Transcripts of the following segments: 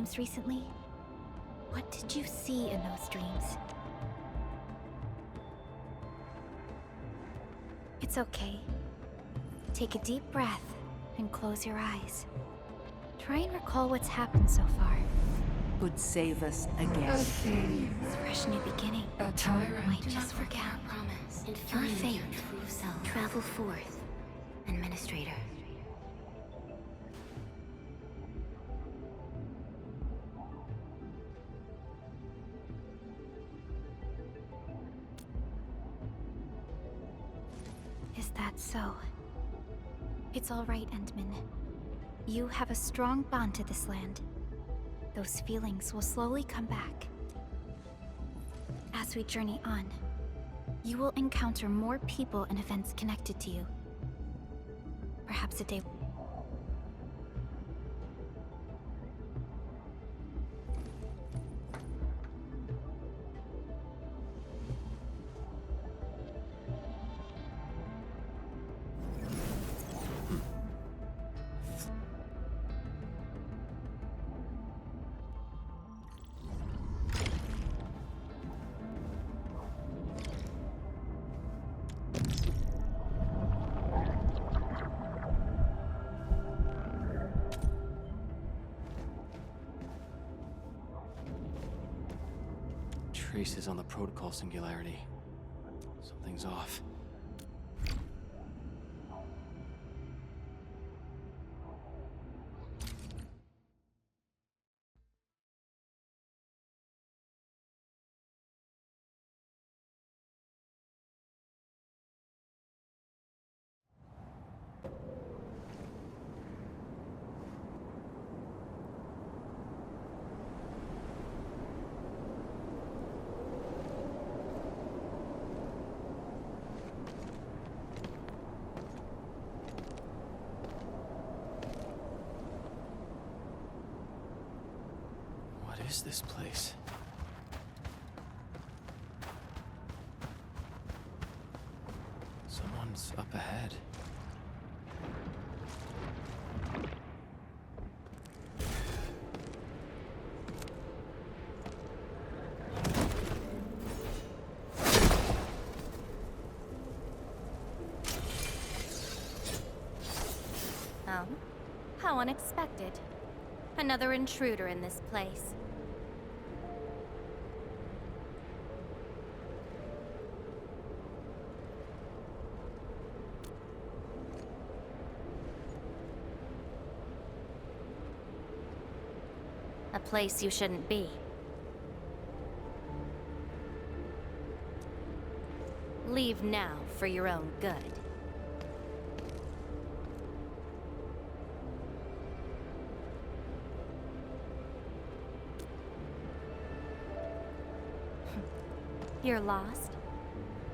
dreams recently? What did you see in those dreams? It's okay. Take a deep breath and close your eyes. Try and recall what's happened so far. Would save us again. A fresh new beginning. A tyrant. Might just forget. Promise. And Your find fate. your true self. Travel forth. Administrator. Is that so? It's all right, Endman. You have a strong bond to this land. Those feelings will slowly come back. As we journey on, you will encounter more people and events connected to you. Perhaps a day... Traces on the protocol singularity. Something's off. What is this place? Someone's up ahead. Oh? How unexpected. Another intruder in this place. A place you shouldn't be. Leave now for your own good. You're lost?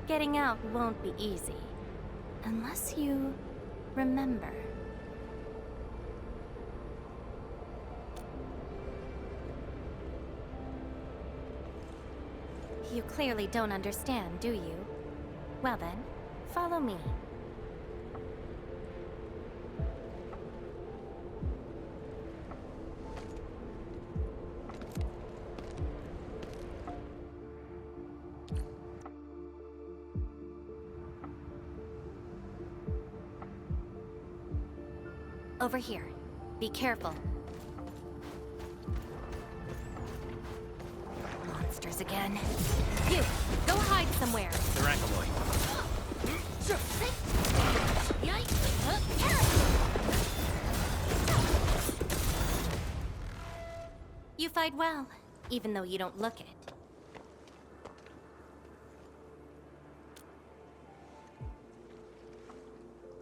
Getting out won't be easy. Unless you remember. You clearly don't understand, do you? Well then, follow me. Over here. Be careful. Monsters again. You! Go hide somewhere! The Rankaloy. You fight well, even though you don't look it.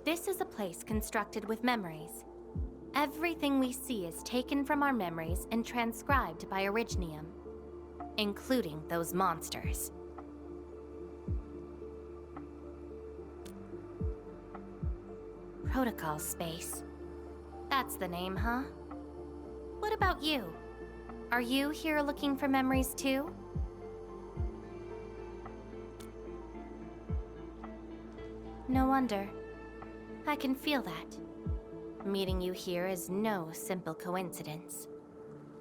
This is a place constructed with memories. Everything we see is taken from our memories and transcribed by Orignium, including those monsters. Protocol space. That's the name, huh? What about you? Are you here looking for memories too? No wonder. I can feel that. Meeting you here is no simple coincidence.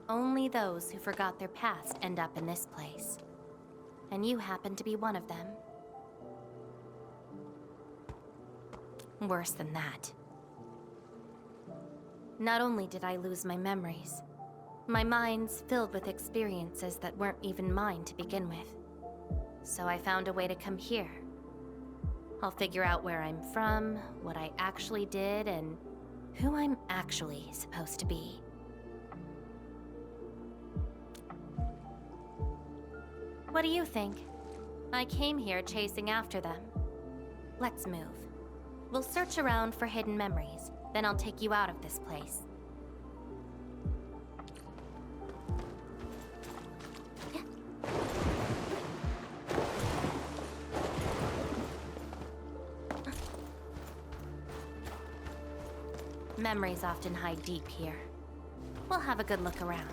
Only those who forgot their past end up in this place. And you happen to be one of them. Worse than that. Not only did I lose my memories, my mind's filled with experiences that weren't even mine to begin with. So I found a way to come here. I'll figure out where I'm from, what I actually did, and who I'm actually supposed to be. What do you think? I came here chasing after them. Let's move. We'll search around for hidden memories, then I'll take you out of this place. Memories often hide deep here. We'll have a good look around.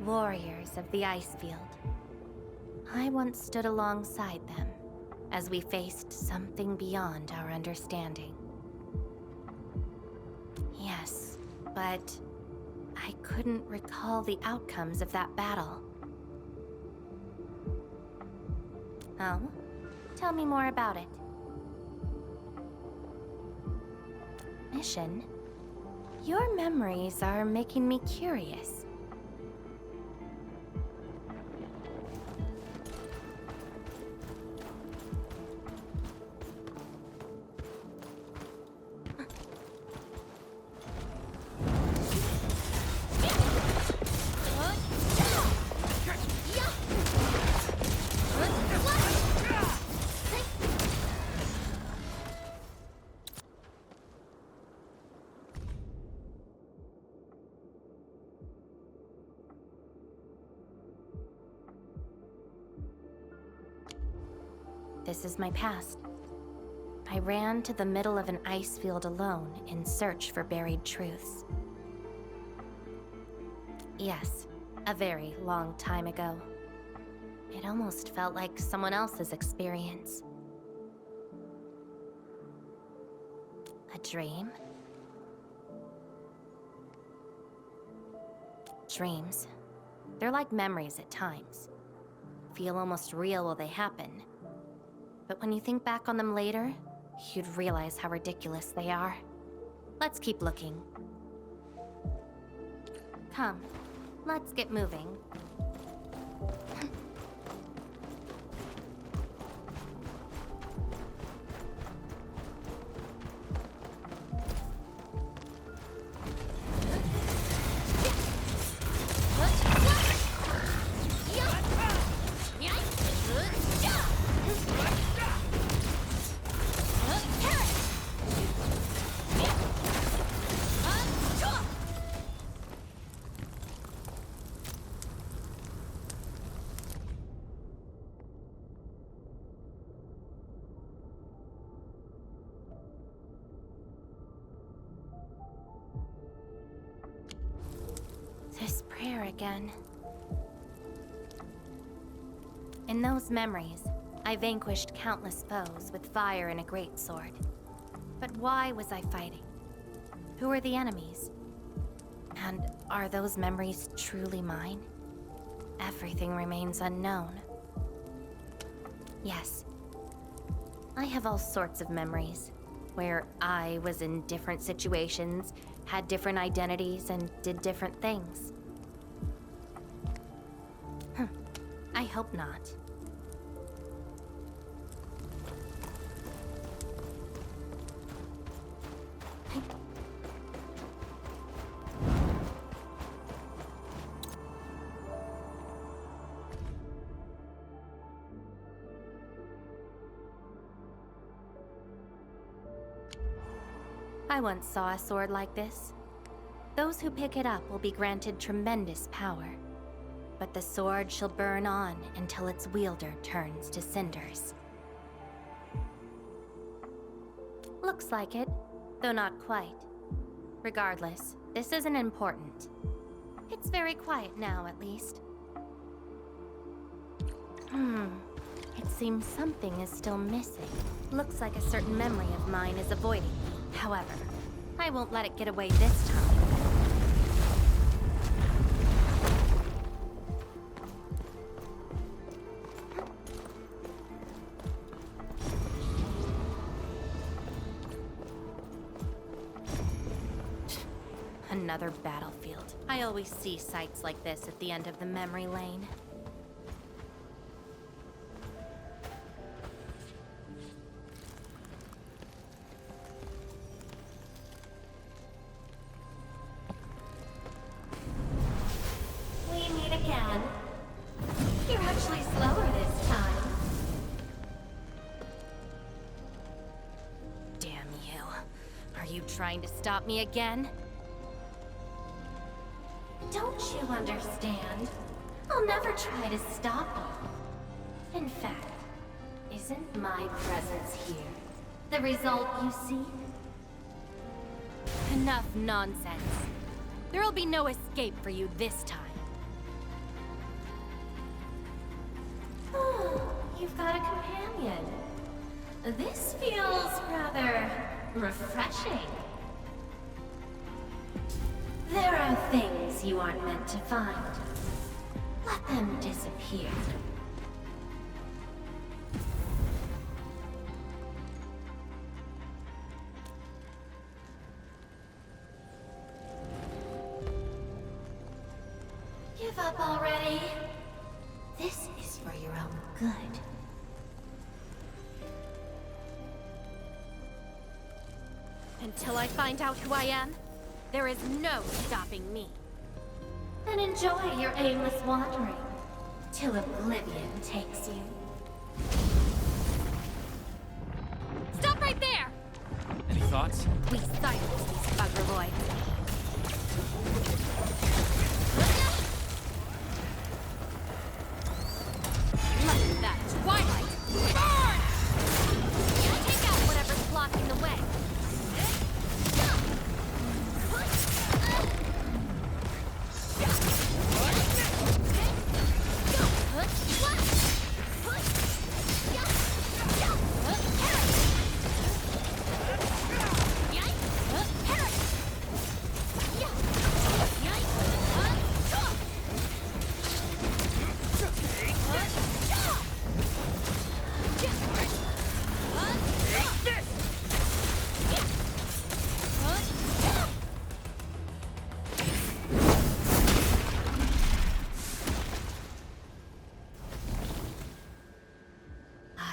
Warriors of the Icefield. I once stood alongside them as we faced something beyond our understanding. Yes, but I couldn't recall the outcomes of that battle. Oh? Tell me more about it. Mission, your memories are making me curious. This is my past. I ran to the middle of an ice field alone in search for buried truths. Yes, a very long time ago. It almost felt like someone else's experience. A dream? Dreams. They're like memories at times. Feel almost real while they happen. But when you think back on them later, you'd realize how ridiculous they are. Let's keep looking. Come, let's get moving. This prayer again. In those memories, I vanquished countless foes with fire and a greatsword. But why was I fighting? Who are the enemies? And are those memories truly mine? Everything remains unknown. Yes, I have all sorts of memories, where I was in different situations, had different identities, and did different things. I hope not. I once saw a sword like this. Those who pick it up will be granted tremendous power, but the sword shall burn on until its wielder turns to cinders. Looks like it, though not quite. Regardless, this isn't important. It's very quiet now, at least. It seems something is still missing. Looks like a certain memory of mine is avoiding me. However, I won't let it get away this time. Another battlefield. I always see sights like this at the end of the memory lane. We meet again. You're actually slower this time. Damn you. Are you trying to stop me again? Don't you understand? I'll never try to stop you. In fact, isn't my presence here the result you seek? Enough nonsense. There'll be no escape for you this time. Oh, you've got a companion. This feels rather refreshing. There are things you aren't meant to find. Let them disappear. Give up already. This is for your own good. Until I find out who I am, there is no stopping me. Then enjoy your aimless wandering, till oblivion takes you. Stop right there! Any thoughts? We silence these buggerboys. Let that twilight burn! Take out whatever's blocking the way.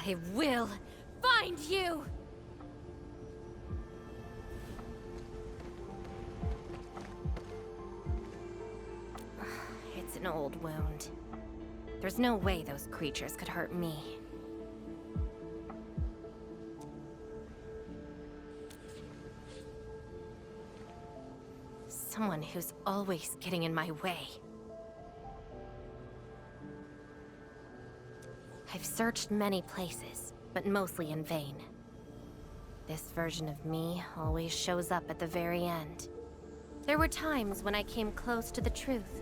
I will find you! It's an old wound. There's no way those creatures could hurt me. Someone who's always getting in my way. I've searched many places, but mostly in vain. This version of me always shows up at the very end. There were times when I came close to the truth,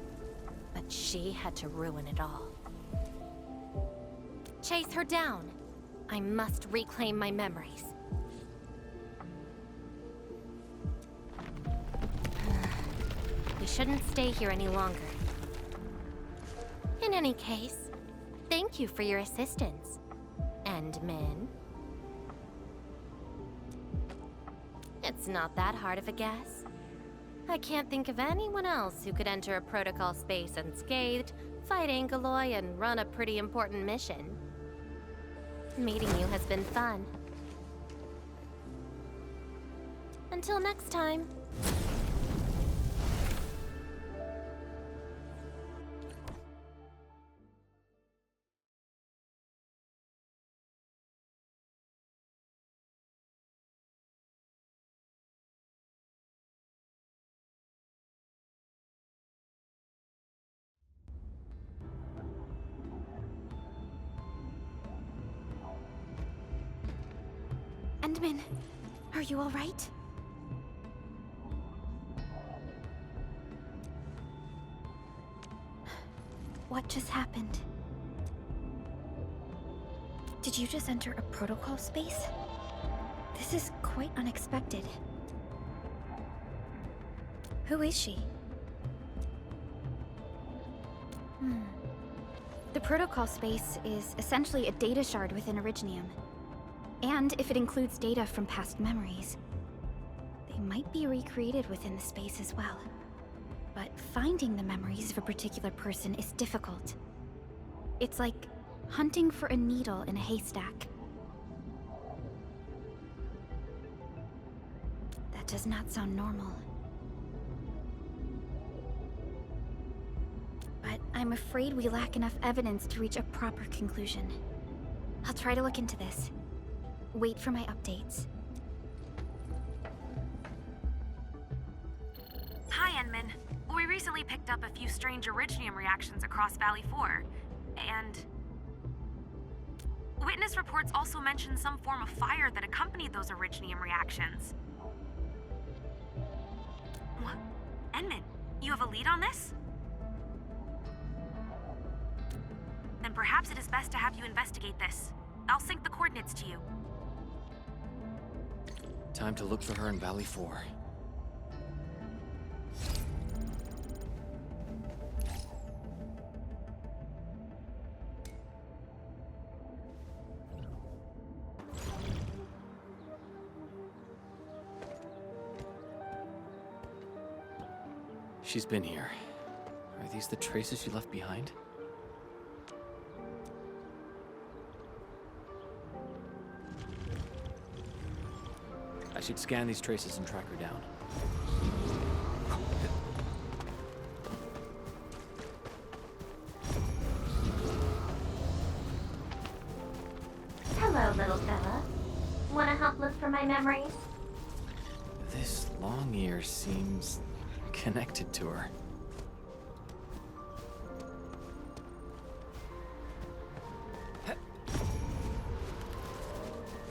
but she had to ruin it all. Chase her down. I must reclaim my memories. We shouldn't stay here any longer. In any case, thank you for your assistance, Endmin. It's not that hard of a guess. I can't think of anyone else who could enter a protocol space unscathed, fight Angeloy, and run a pretty important mission. Meeting you has been fun. Until next time. Endmin, Are you alright? What just happened? Did you just enter a protocol space? This is quite unexpected. Who is she? The protocol space is essentially a data shard within Originium. And if it includes data from past memories, they might be recreated within the space as well. But finding the memories of a particular person is difficult. It's like hunting for a needle in a haystack. That does not sound normal. But I'm afraid we lack enough evidence to reach a proper conclusion. I'll try to look into this. Wait for my updates. Hi, Enman. We recently picked up a few strange Originium reactions across Valley 4, and... Witness reports also mention some form of fire that accompanied those Originium reactions. What? Enman, you have a lead on this? Then perhaps it is best to have you investigate this. I'll sync the coordinates to you. Time to look for her in Valley 4. She's been here. Are these the traces she left behind? I should scan these traces and track her down. Hello, little fella. Wanna help look for my memories? This long ear seems connected to her.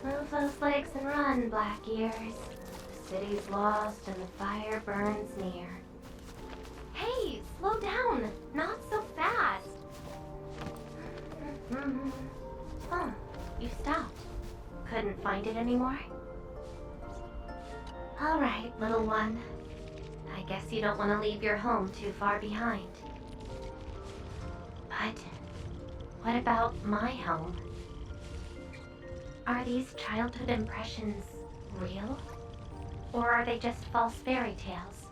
Move those legs and run, black ears. The city's lost and the fire burns near. Hey, slow down! Not so fast! Oh, you stopped. Couldn't find it anymore? Alright, little one. I guess you don't want to leave your home too far behind. But what about my home? Are these childhood impressions real? Or are they just false fairy tales?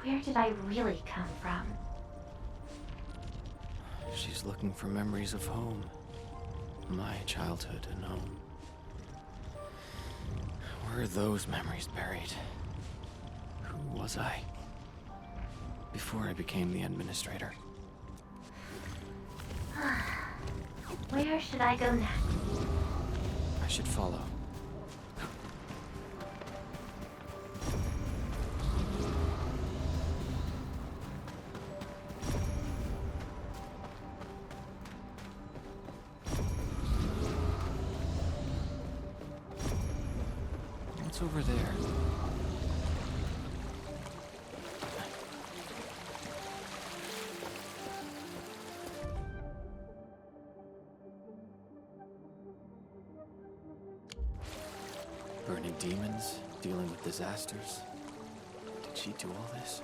Where did I really come from? She's looking for memories of home. My childhood and home. Where are those memories buried? Who was I? Before I became the administrator. Where should I go next? I should follow. What's over there? Burning demons, dealing with disasters. Did she do all this?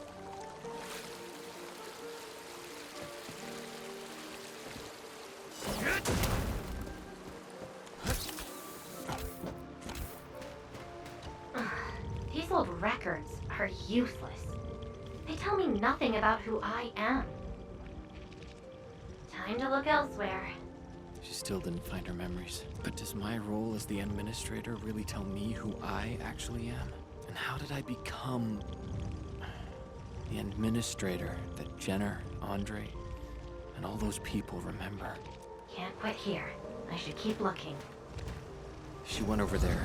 These old records are useless. They tell me nothing about who I am. Time to look elsewhere. She still didn't find her memories. But does my role as the administrator really tell me who I actually am? And how did I become the administrator that Jenner, Andre, and all those people remember? Can't quit here. I should keep looking. She went over there.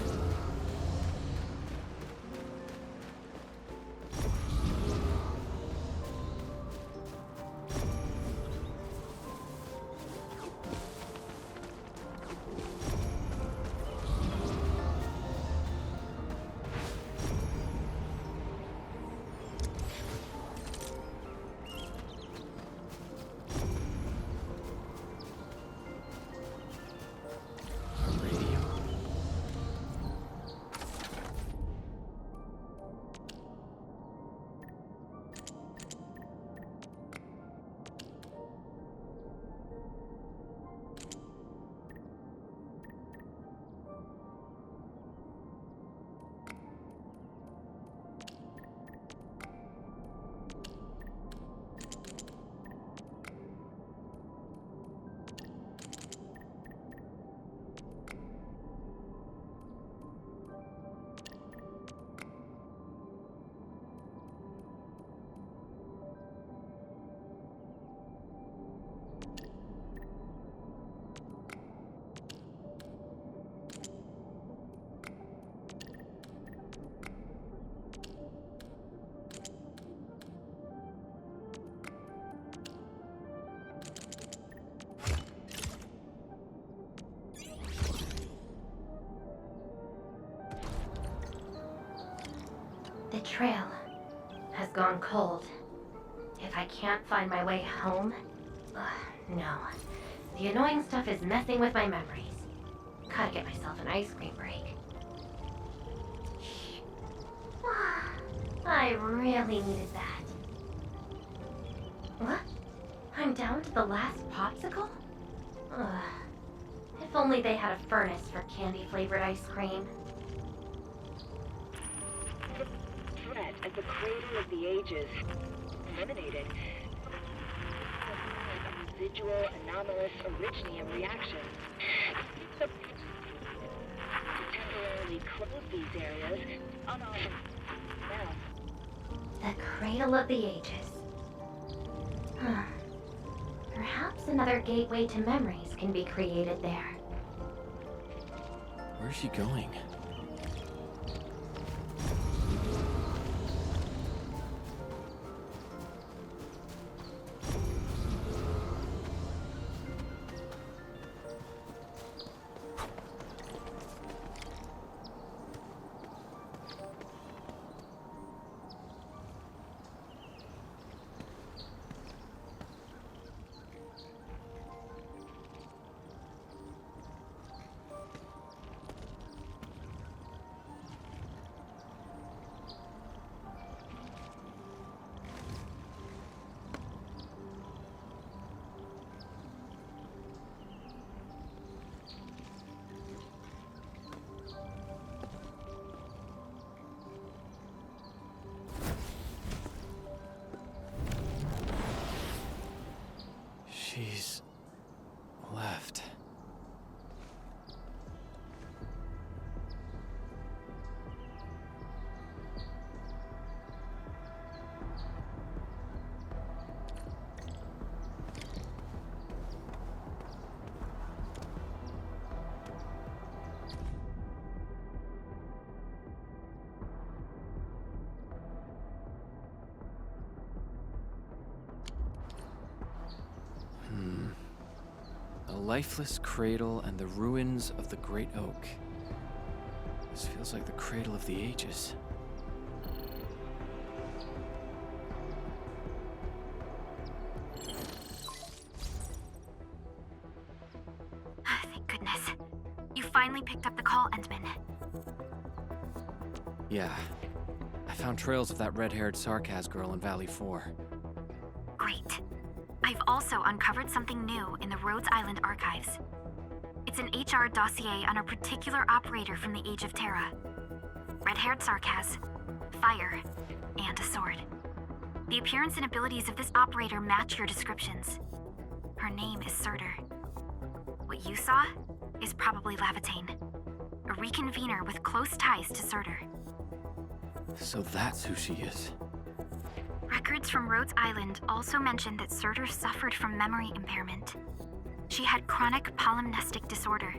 The trail has gone cold. If I can't find my way home... no. The annoying stuff is messing with my memories. Gotta get myself an ice cream break. I really needed that. What? I'm down to the last popsicle? Ugh. If only they had a furnace for candy-flavored ice cream. Threat at the cradle of the ages. Eliminated. Residual anomalous originium reaction. To temporarily close these areas, unoffensive. The cradle of the ages. Huh. Perhaps another gateway to memories can be created there. Where's she going? She's left. A lifeless cradle and the ruins of the Great Oak. This feels like the cradle of the ages. Thank goodness. You finally picked up the call, Endman. Yeah. I found trails of that red-haired Sarkaz girl in Valley 4. Great. I've also uncovered something new in the Rhodes Island archives. It's an HR dossier on a particular operator from the Age of Terra. Red-haired Sarkaz, fire, and a sword. The appearance and abilities of this operator match your descriptions. Her name is Surtur. What you saw is probably Laevatain, a reconvener with close ties to Surtur. So that's who she is. Records from Rhodes Island also mention that Surtur suffered from memory impairment. She had chronic polymnestic disorder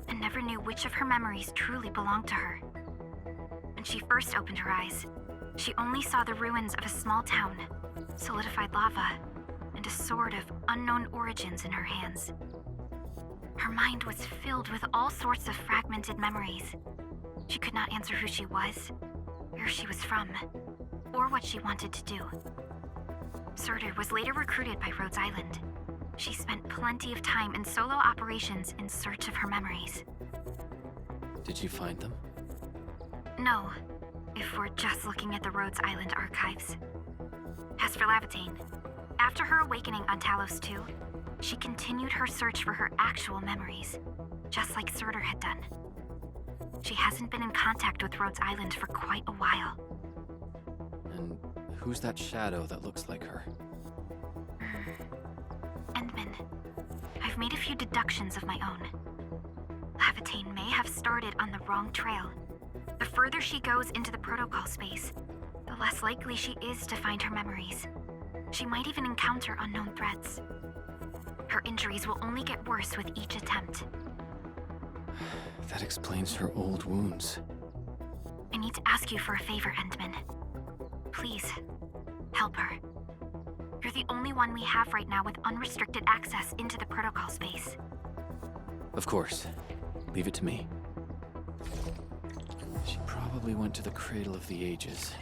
and never knew which of her memories truly belonged to her. When she first opened her eyes, she only saw the ruins of a small town, solidified lava, and a sword of unknown origins in her hands. Her mind was filled with all sorts of fragmented memories. She could not answer who she was, where she was from, or what she wanted to do. Surtur was later recruited by Rhodes Island. She spent plenty of time in solo operations in search of her memories. Did you find them? No, if we're just looking at the Rhodes Island archives. As for Laevatain, after her awakening on Talos 2, she continued her search for her actual memories, just like Surtur had done. She hasn't been in contact with Rhodes Island for quite a while. And who's that shadow that looks like her? Endman, I've made a few deductions of my own. Laevatain may have started on the wrong trail. The further she goes into the protocol space, the less likely she is to find her memories. She might even encounter unknown threats. Her injuries will only get worse with each attempt. That explains her old wounds. I need to ask you for a favor, Endman. Please, help her. You're the only one we have right now with unrestricted access into the protocol space. Of course. Leave it to me. She probably went to the Cradle of the Ages.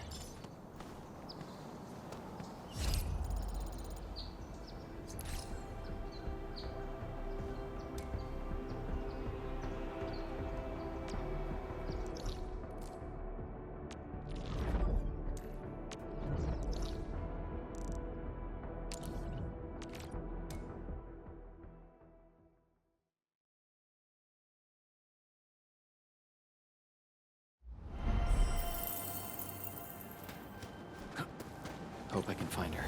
Hope I can find her.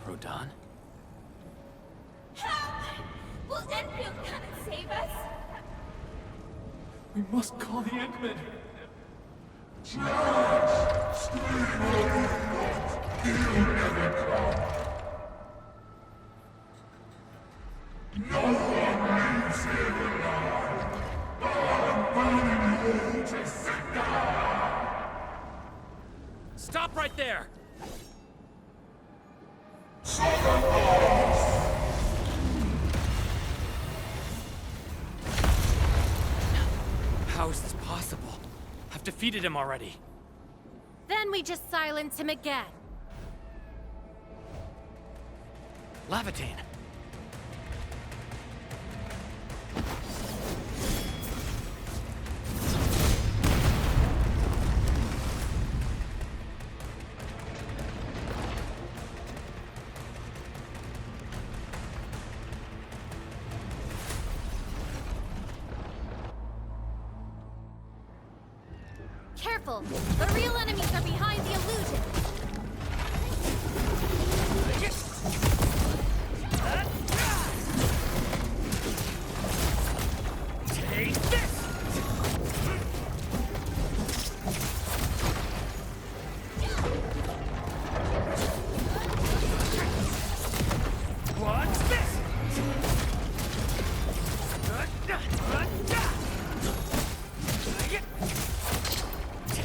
Rodan? Will Enfield come and save us? We must call the Endmen. Stop right there! How is this possible? I've defeated him already. Then we just silence him again. Laevatain! Careful! The real enemies are behind the illusion! Take this! What's this?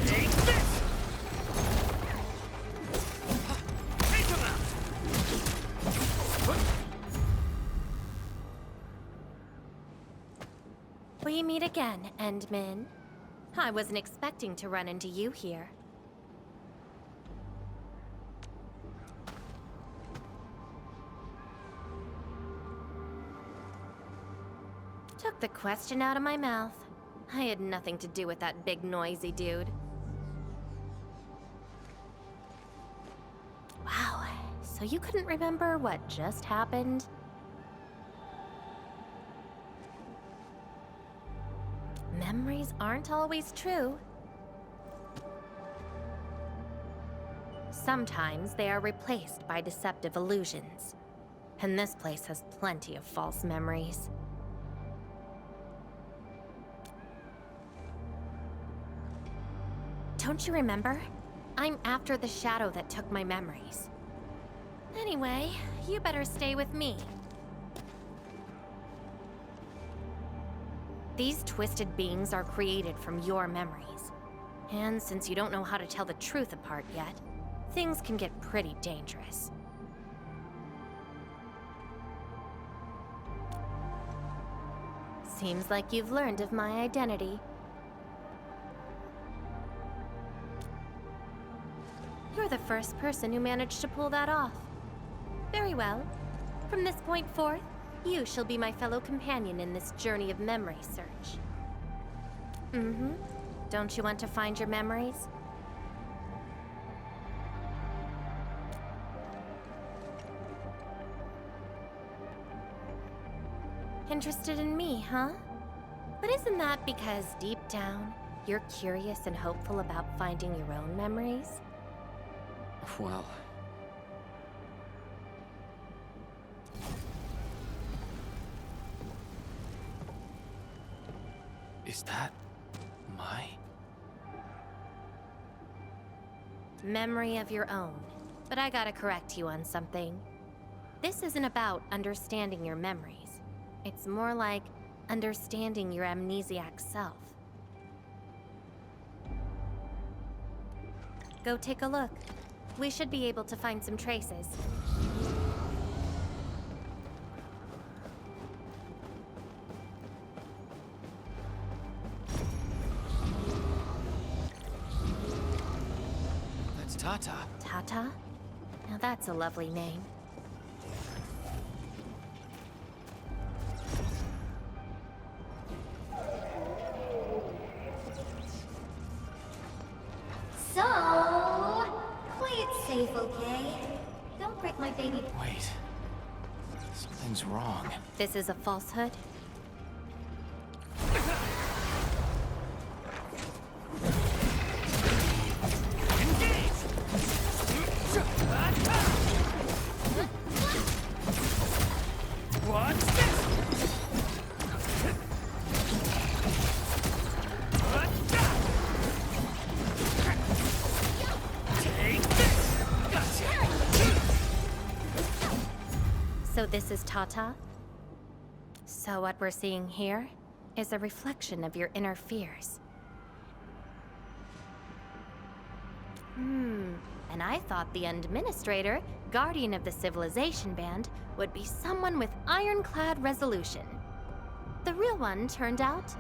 Take this! Take him out! We meet again, Endmin. I wasn't expecting to run into you here. Took the question out of my mouth. I had nothing to do with that big noisy dude. Wow, so you couldn't remember what just happened? Memories aren't always true. Sometimes they are replaced by deceptive illusions. And this place has plenty of false memories. Don't you remember? I'm after the shadow that took my memories. Anyway, you better stay with me. These twisted beings are created from your memories. And since you don't know how to tell the truth apart yet, things can get pretty dangerous. Seems like you've learned of my identity. You're the first person who managed to pull that off. Very well. From this point forth, you shall be my fellow companion in this journey of memory search. Mm-hmm. Don't you want to find your memories? Interested in me, huh? But isn't that because deep down, you're curious and hopeful about finding your own memories? Well... Is that... my... Memory of your own. But I gotta correct you on something. This isn't about understanding your memories. It's more like understanding your amnesiac self. Go take a look. We should be able to find some traces. That's Tata. Tata? Now that's a lovely name. So, play it safe, okay? Don't break my baby. Wait. Something's wrong. This is a falsehood? So this is Tata? So what we're seeing here is a reflection of your inner fears. And I thought the Administrator, Guardian of the Civilization Band, would be someone with ironclad resolution. The real one turned out...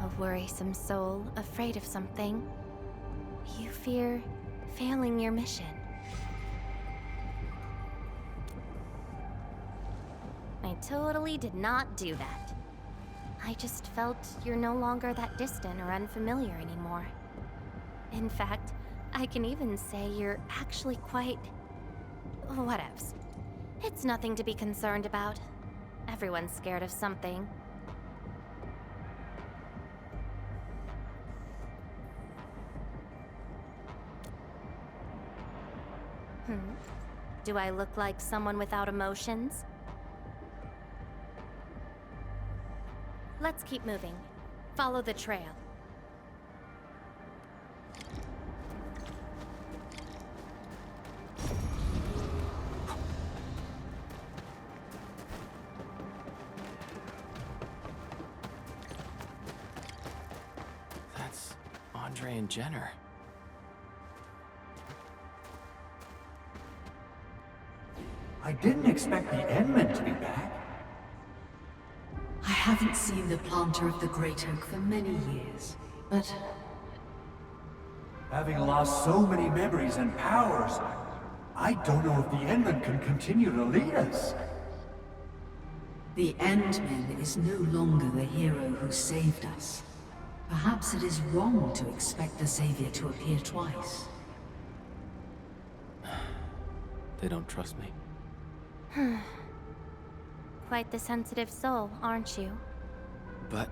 A worrisome soul, afraid of something. You fear failing your mission. I totally did not do that. I just felt you're no longer that distant or unfamiliar anymore. In fact, I can even say you're actually quite... whatevs. It's nothing to be concerned about. Everyone's scared of something. Do I look like someone without emotions? Let's keep moving. Follow the trail. That's Andre and Jenner. I didn't expect the Endmen to be back. I haven't seen the planter of the Great Oak for many years, but Having lost so many memories and powers, I don't know if the Endmen can continue to lead us. the Endman is no longer the hero who saved us. Perhaps it is wrong to expect the Savior to appear twice. They don't trust me. Quite the sensitive soul, aren't you? But...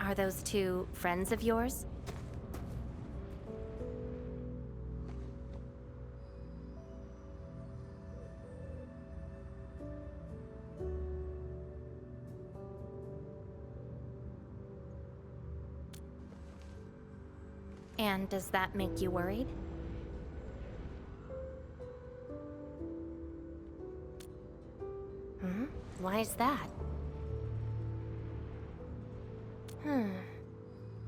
Are those two friends of yours? And does that make you worried? Why is that?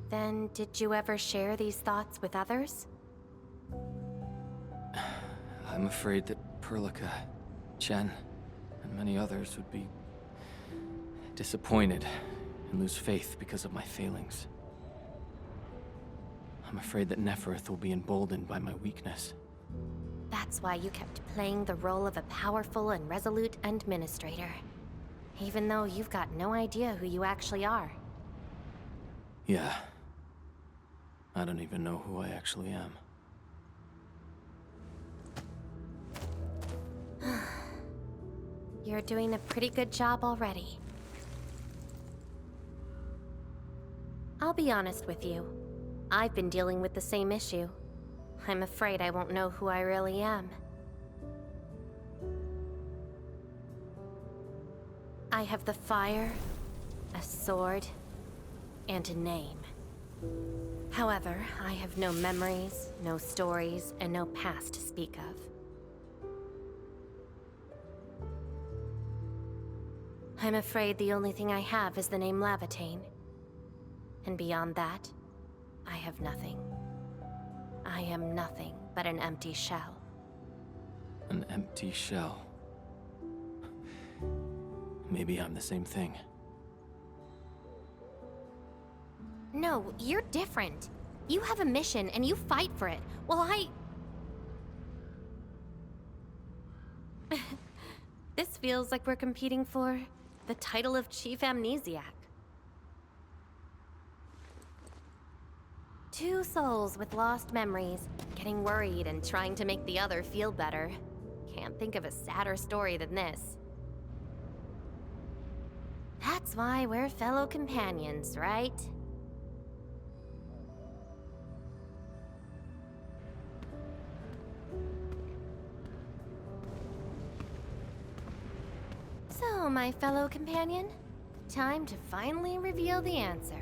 Then, did you ever share these thoughts with others? I'm afraid that Perlica, Chen, and many others would be disappointed and lose faith because of my failings. I'm afraid that Neferth will be emboldened by my weakness. That's why you kept playing the role of a powerful and resolute administrator. Even though you've got no idea who you actually are. Yeah. I don't even know who I actually am. You're doing a pretty good job already. I'll be honest with you. I've been dealing with the same issue. I'm afraid I won't know who I really am. I have the fire, a sword, and a name. However, I have no memories, no stories, and no past to speak of. I'm afraid the only thing I have is the name Laevatain. And beyond that, I have nothing. I am nothing but an empty shell. An empty shell. Maybe I'm the same thing. No, you're different. You have a mission and you fight for it, while This feels like we're competing for the title of Chief Amnesiac. Two souls with lost memories, getting worried and trying to make the other feel better. Can't think of a sadder story than this. That's why we're fellow companions, right? So, my fellow companion, time to finally reveal the answer.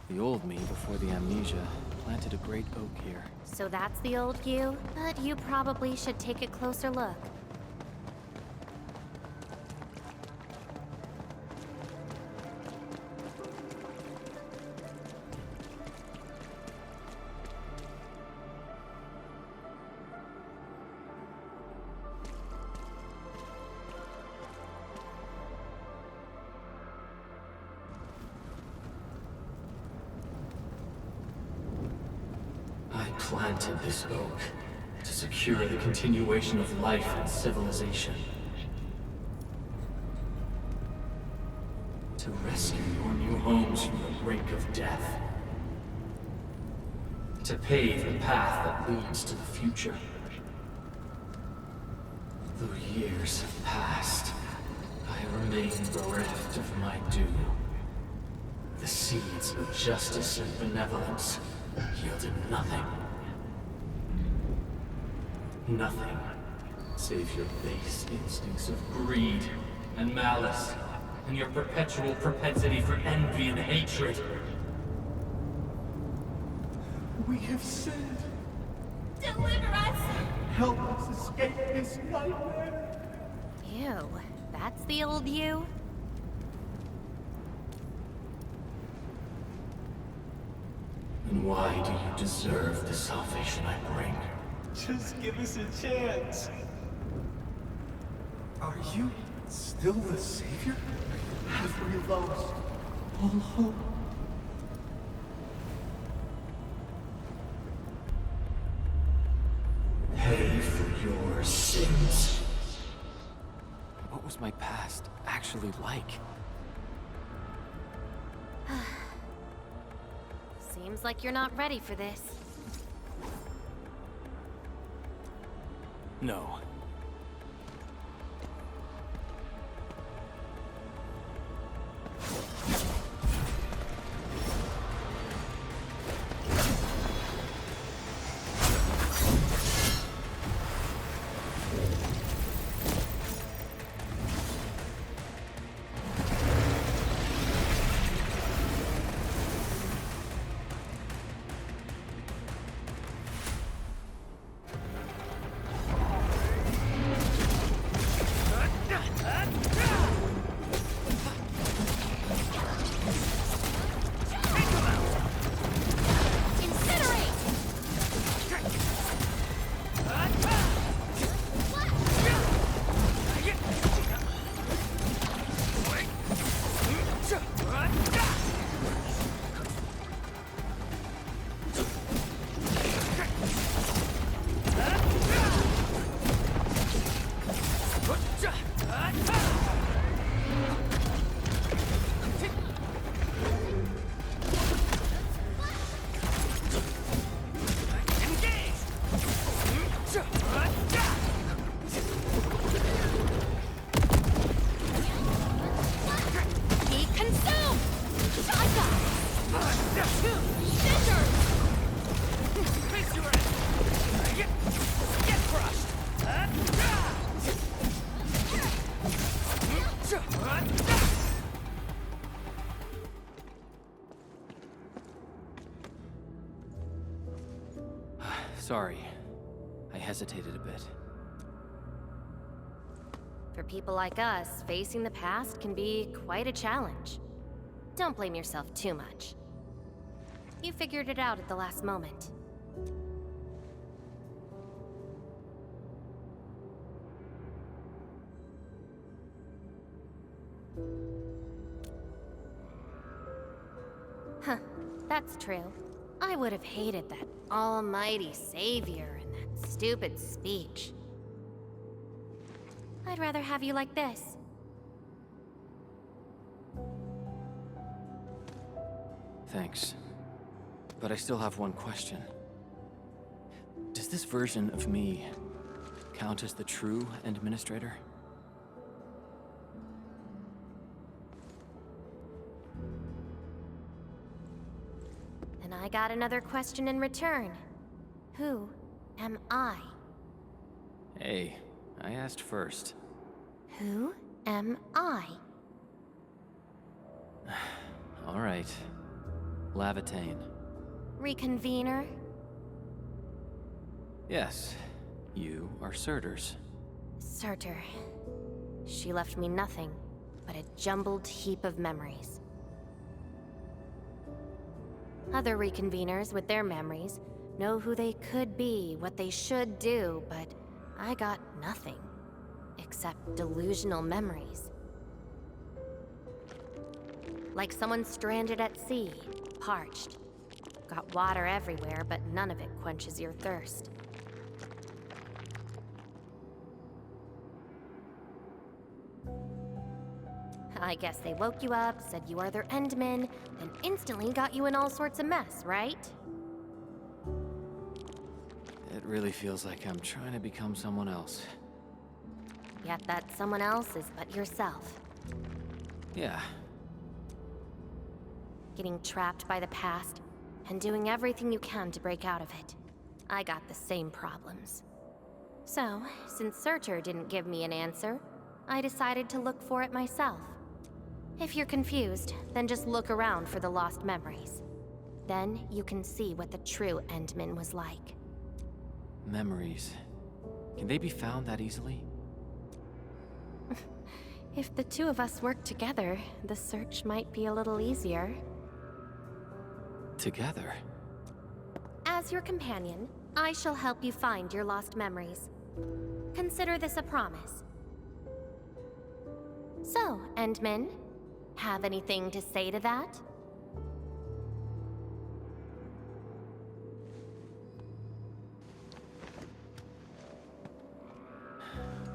The old me, before the amnesia, planted a great oak here. So that's the old you? But you probably should take a closer look. I planted this oak to secure the continuation of life and civilization. To rescue your new homes from the brink of death. To pave the path that leads to the future. Though years have passed, I remain bereft of my due. The seeds of justice and benevolence yielded nothing. Nothing, save your base instincts of greed and malice, and your perpetual propensity for envy and hatred. We have sinned. Deliver us! Help us escape this nightmare. Ew, that's the old you? And why do you deserve the salvation I bring? Just give us a chance. Are you still the savior? Have we lost all hope? Pay for your sins. What was my past actually like? Seems like you're not ready for this. No. Sorry. I hesitated a bit. For people like us, facing the past can be quite a challenge. Don't blame yourself too much. You figured it out at the last moment. Huh, that's true. I would have hated that almighty savior and that stupid speech. I'd rather have you like this. Thanks. But I still have one question. Does this version of me count as the true Administrator? And I got another question in return. Who am I? Hey, I asked first. Who am I? All right. Laevatain. Reconvener? Yes, you are Surtur's. Surtur. She left me nothing but a jumbled heap of memories. Other reconveners with their memories know who they could be, what they should do, but I got nothing except delusional memories. Like someone stranded at sea, parched. Got water everywhere, but none of it quenches your thirst. I guess they woke you up, said you are their endman, then instantly got you in all sorts of mess, right? It really feels like I'm trying to become someone else. Yet that someone else is but yourself. Yeah. Getting trapped by the past, and doing everything you can to break out of it. I got the same problems. So, since Surtur didn't give me an answer, I decided to look for it myself. If you're confused, then just look around for the lost memories. Then you can see what the true Endman was like. Memories. Can they be found that easily? If the two of us work together, the search might be a little easier. Together? As your companion, I shall help you find your lost memories. Consider this a promise. So, Endman, have anything to say to that?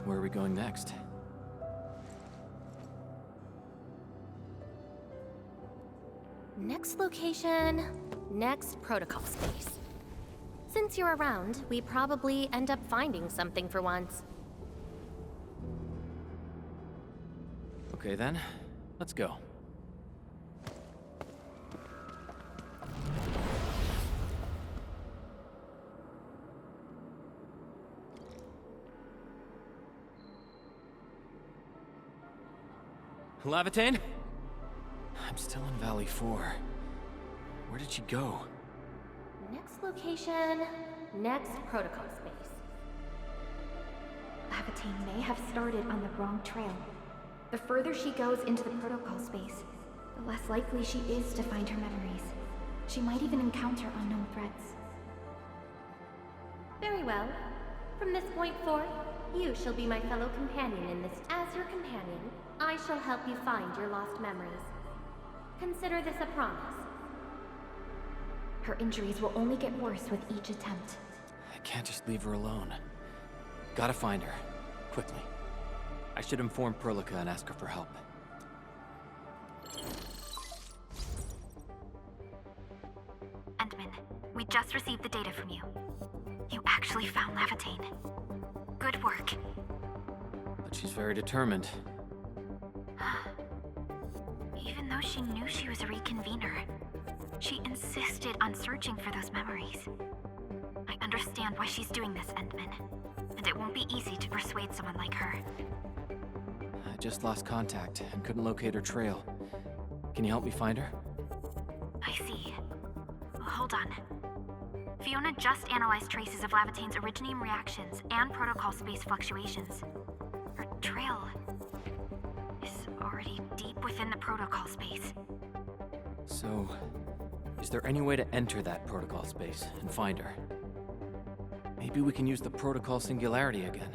Where are we going next? Next location, next protocol space. Since you're around, we probably end up finding something for once. Okay then, let's go. Laevatain? I'm still in Valley 4. Where did she go? Next location, next protocol space. Laevatain may have started on the wrong trail. The further she goes into the protocol space, the less likely she is to find her memories. She might even encounter unknown threats. Very well. From this point forth, you shall be my fellow companion in this. As your companion, I shall help you find your lost memories. Consider this a promise. Her injuries will only get worse with each attempt. I can't just leave her alone. Gotta find her. Quickly. I should inform Perlica and ask her for help. Endman, we just received the data from you. You actually found Laevatain. Good work. But she's very determined. Even though she knew she was a reconvener, she insisted on searching for those memories. I understand why she's doing this, Endman, and it won't be easy to persuade someone like her. I just lost contact and couldn't locate her trail. Can you help me find her? I see. Hold on. Fiona just analyzed traces of Laevatain's originium reactions and protocol space fluctuations. Her trail is already deep within the protocol space. So, is there any way to enter that protocol space and find her? Maybe we can use the protocol singularity again.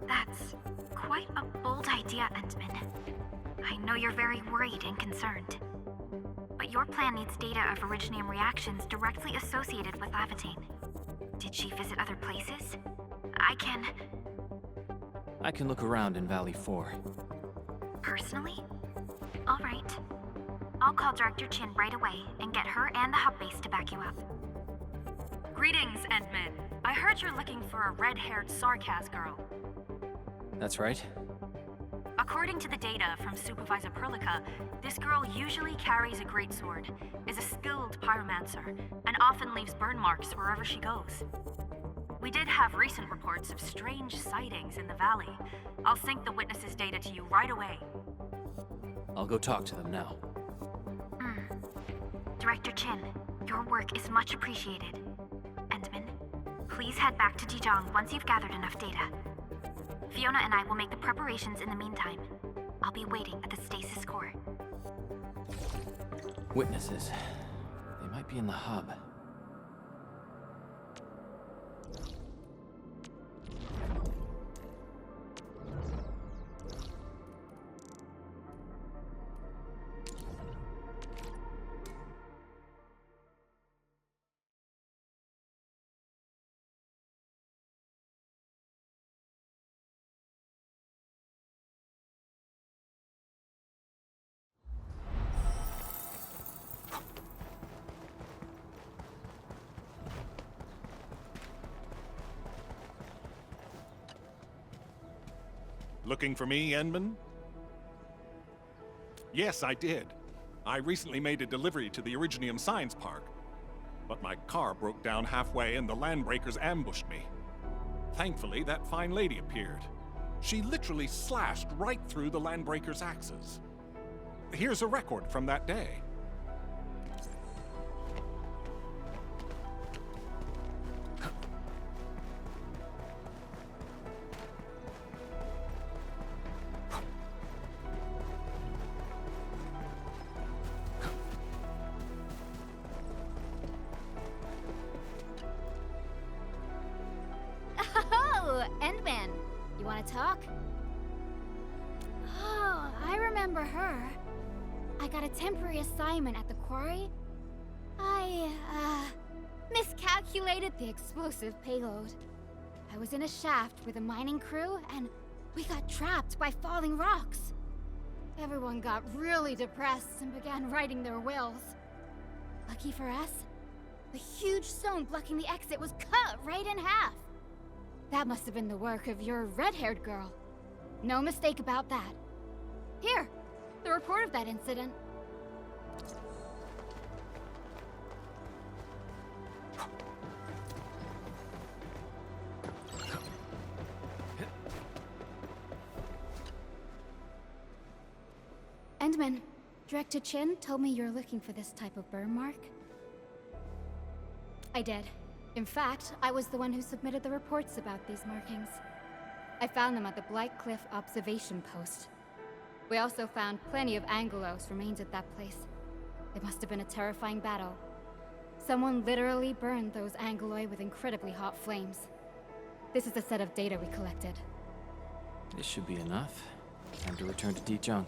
That's quite a bold idea, Endman. I know you're very worried and concerned. But your plan needs data of Originium reactions directly associated with Laevatain. Did she visit other places? I can look around in Valley 4. Personally? Alright. I'll call Director Chin right away and get her and the hub base to back you up. Greetings, Endman. I heard you're looking for a red-haired Sarkaz girl. That's right. According to the data from Supervisor Perlica, this girl usually carries a greatsword, is a skilled pyromancer, and often leaves burn marks wherever she goes. We did have recent reports of strange sightings in the valley. I'll sync the witnesses' data to you right away. I'll go talk to them now. Director Chin, your work is much appreciated. Endman, please head back to Dijiang once you've gathered enough data. Fiona and I will make the preparations in the meantime. I'll be waiting at the stasis core. Witnesses. They might be in the hub. Looking for me, Endman? Yes, I did. I recently made a delivery to the Originium Science Park. But my car broke down halfway and the Landbreakers ambushed me. Thankfully, that fine lady appeared. She literally slashed right through the Landbreakers' axes. Here's a record from that day. Oh, Endman. You want to talk? Oh, I remember her. I got a temporary assignment at the quarry. I, miscalculated the explosive payload. I was in a shaft with a mining crew, and we got trapped by falling rocks. Everyone got really depressed and began writing their wills. Lucky for us, the huge stone blocking the exit was cut right in half. That must have been the work of your red-haired girl. No mistake about that. Here, the report of that incident. Endman, Director Chin told me you're looking for this type of burn mark. I did. In fact, I was the one who submitted the reports about these markings. I found them at the Blight Cliff observation post. We also found plenty of Angelos remains at that place. It must have been a terrifying battle. Someone literally burned those Angeloi with incredibly hot flames. This is the set of data we collected. This should be enough. Time to return to Dijiang.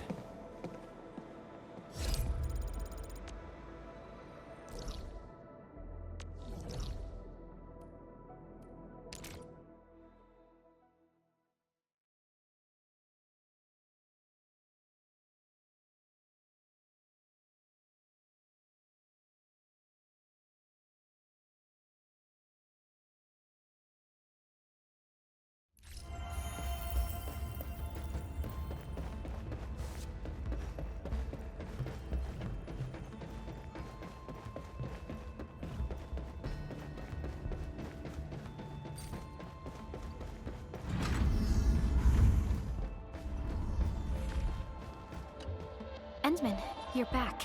Endman, you're back.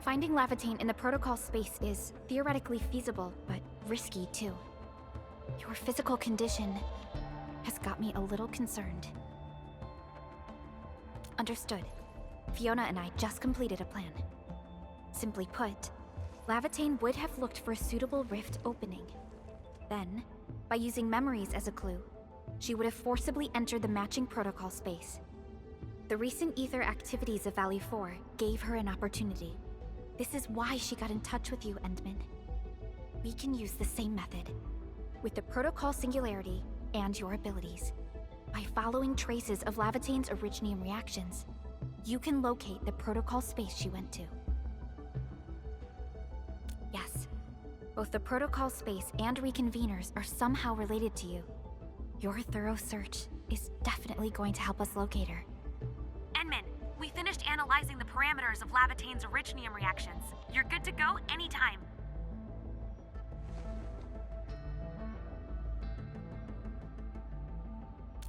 Finding Laevatain in the protocol space is theoretically feasible, but risky too. Your physical condition has got me a little concerned. Understood. Fiona and I just completed a plan. Simply put, Laevatain would have looked for a suitable rift opening. Then, by using memories as a clue, she would have forcibly entered the matching protocol space. The recent ether activities of Valley 4 gave her an opportunity. This is why she got in touch with you, Endman. We can use the same method, with the protocol singularity and your abilities. By following traces of Laevatain's originium reactions, you can locate the protocol space she went to. Yes, both the protocol space and reconveners are somehow related to you. Your thorough search is definitely going to help us locate her. Endman, we finished analyzing the parameters of Laevatain's originium reactions. You're good to go anytime.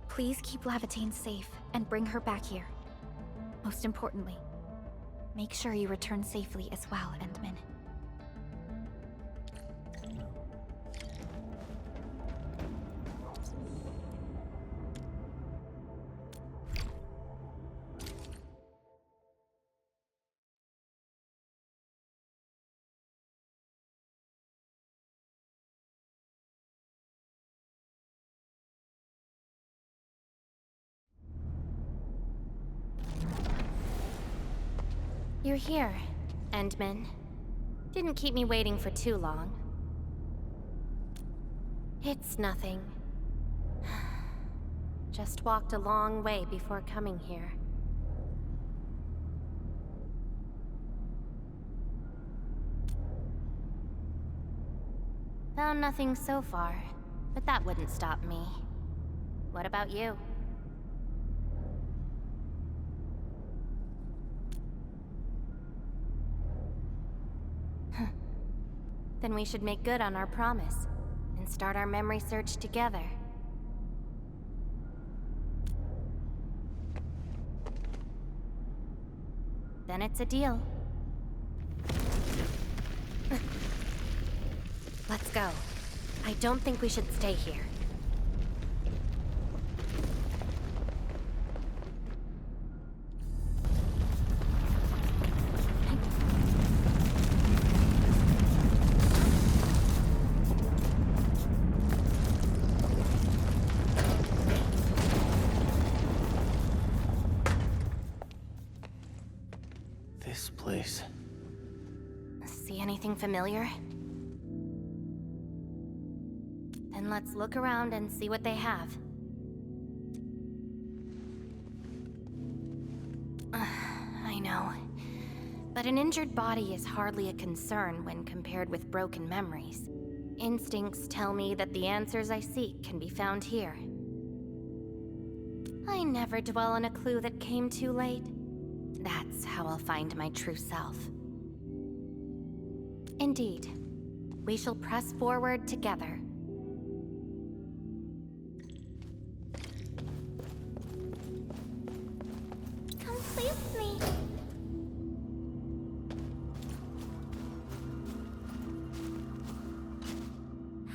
Please keep Laevatain safe and bring her back here. Most importantly, make sure you return safely as well, Endman. You're here, Endman. Didn't keep me waiting for too long. It's nothing. Just walked a long way before coming here. Found nothing so far, but that wouldn't stop me. What about you? Then we should make good on our promise and start our memory search together. Then it's a deal. Let's go. I don't think we should stay here. This place. See anything familiar? Then let's look around and see what they have. I know. But an injured body is hardly a concern when compared with broken memories. Instincts tell me that the answers I seek can be found here. I never dwell on a clue that came too late. That's how I'll find my true self. Indeed. We shall press forward together. Come play with me.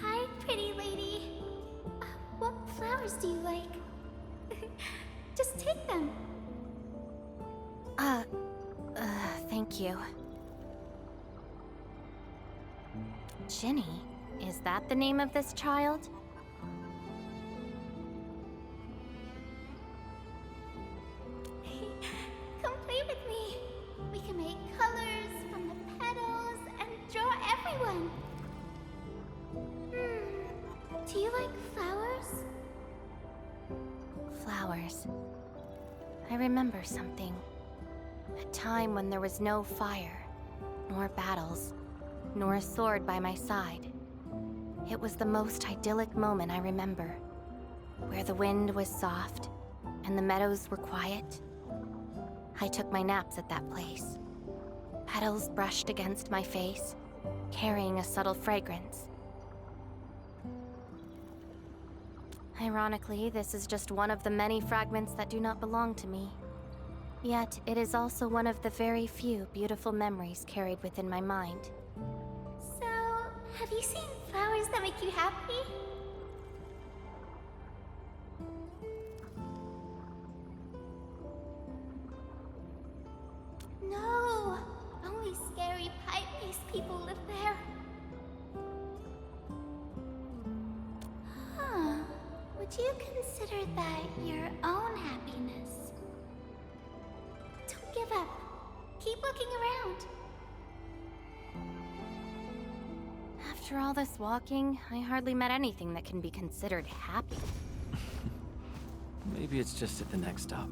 Hi, pretty lady. What flowers do you like? Just take them. Thank you. Ginny? Is that the name of this child? Come play with me. We can make colors from the petals and draw everyone. Do you like flowers? Flowers. I remember something. A time when there was no fire, nor battles, nor a sword by my side. It was the most idyllic moment I remember, where the wind was soft and the meadows were quiet. I took my naps at that place. Petals brushed against my face, carrying a subtle fragrance. Ironically, this is just one of the many fragments that do not belong to me. Yet, it is also one of the very few beautiful memories carried within my mind. So, have you seen flowers that make you happy? Would you consider that your own happiness? Don't give up. Keep looking around. After all this walking, I hardly met anything that can be considered happy. Maybe it's just at the next stop.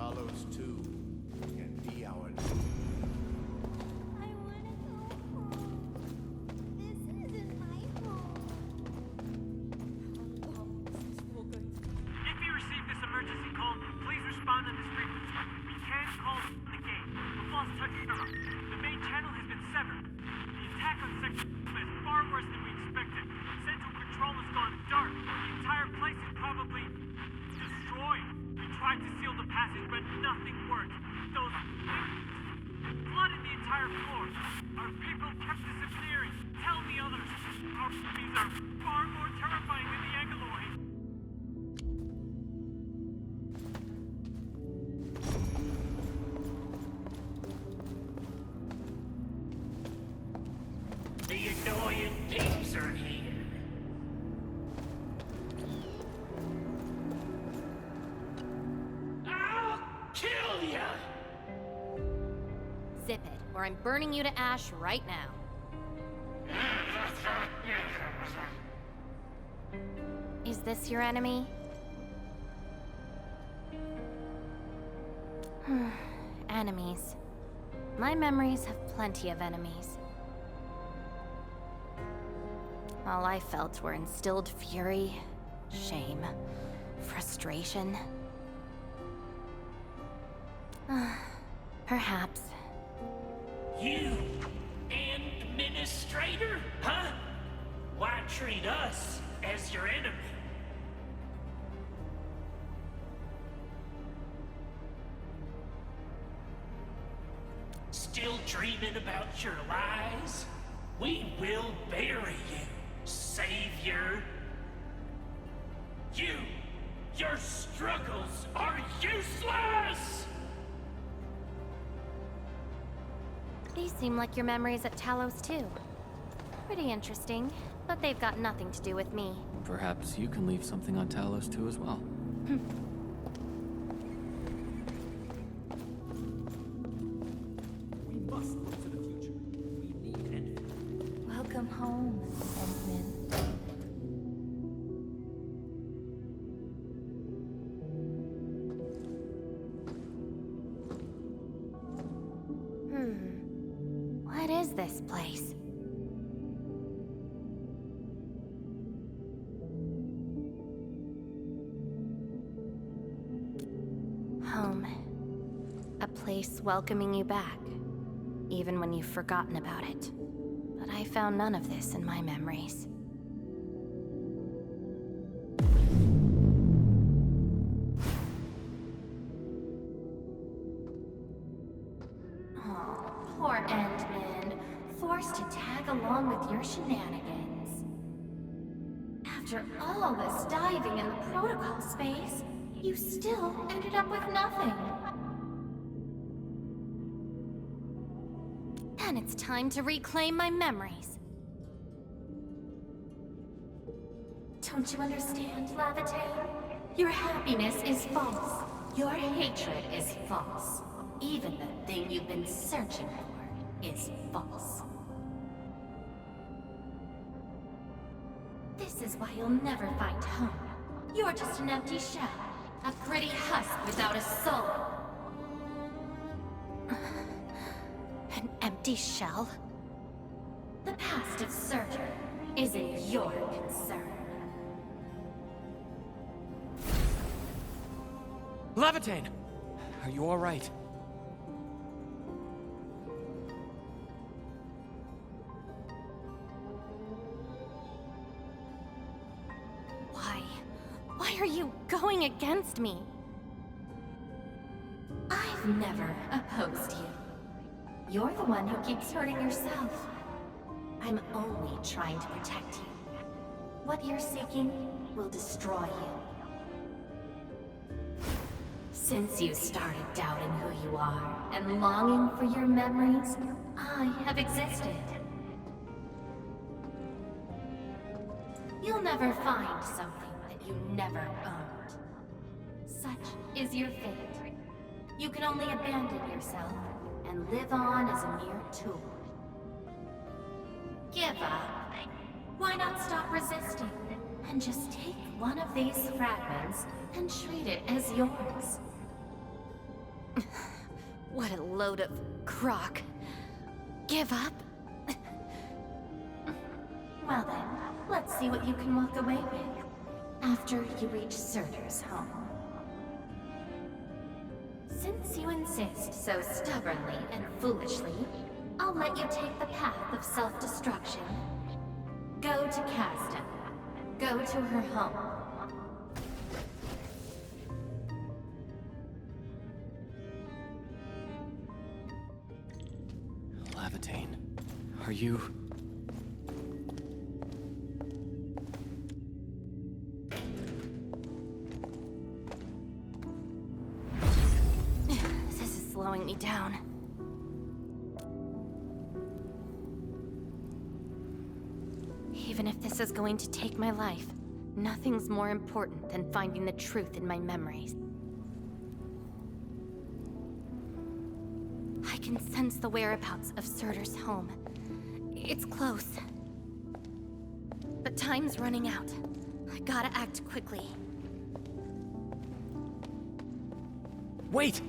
Talos too can be our I wanna go home. This isn't my home. If you receive this emergency call, please respond on this frequency. You can call the gate. The false touch terminal. The main channel has been severed. The attack on Section is far worse than we expected. Central control has gone dark. The entire place is probably destroyed. We tried to seal the passage, but nothing worked. Those things flooded the entire floor. Our people kept disappearing. Tell the others. Our enemies are far more terrifying than the Angaloid. The annoying things are here. I'll kill ya! Zip it, or I'm burning you to ash right now. Is this your enemy? Enemies. My memories have plenty of enemies. All I felt were instilled fury, shame, frustration. Perhaps. You, administrator? Huh? Why treat us as your enemy? Still dreaming about your lies? We will bury you, Savior. Your struggles are useless! These seem like your memories at Talos too. Pretty interesting, but they've got nothing to do with me. Perhaps you can leave something on Talos too as well. We must look to the future. We need Endfield. Welcome home, Endman. What is this place? Home. A place welcoming you back, even when you've forgotten about it. But I found none of this in my memories. Oh, poor Endman. Forced to tag along with your shenanigans. After all this diving in the protocol space, you still ended up with nothing. And it's time to reclaim my memories. Don't you understand, Laevatain? Your happiness is false. Your hatred is false. Even the thing you've been searching for is false. This is why you'll never find home. You're just an empty shell. A pretty husk without a soul. An empty shell? The past of Surtur isn't your concern. Laevatain! Are you alright? Why are you going against me? I've never opposed you. You're the one who keeps hurting yourself. I'm only trying to protect you. What you're seeking will destroy you. Since you started doubting who you are and longing for your memories, I have existed. You'll never find something that you never owned. Such is your fate. You can only abandon yourself and live on as a mere tool. Give up. Why not stop resisting and just take one of these fragments and treat it as yours? What a load of crock. Give up? Well then, let's see what you can walk away with after you reach Surtur's home. Since you insist so stubbornly and foolishly, I'll let you take the path of self-destruction. Go to Casta. Go to her home. Laevatain, are you... This is slowing me down. Even if this is going to take my life, nothing's more important than finding the truth in my memories. I can sense the whereabouts of Surtur's home. It's close. But time's running out. I gotta act quickly. Wait!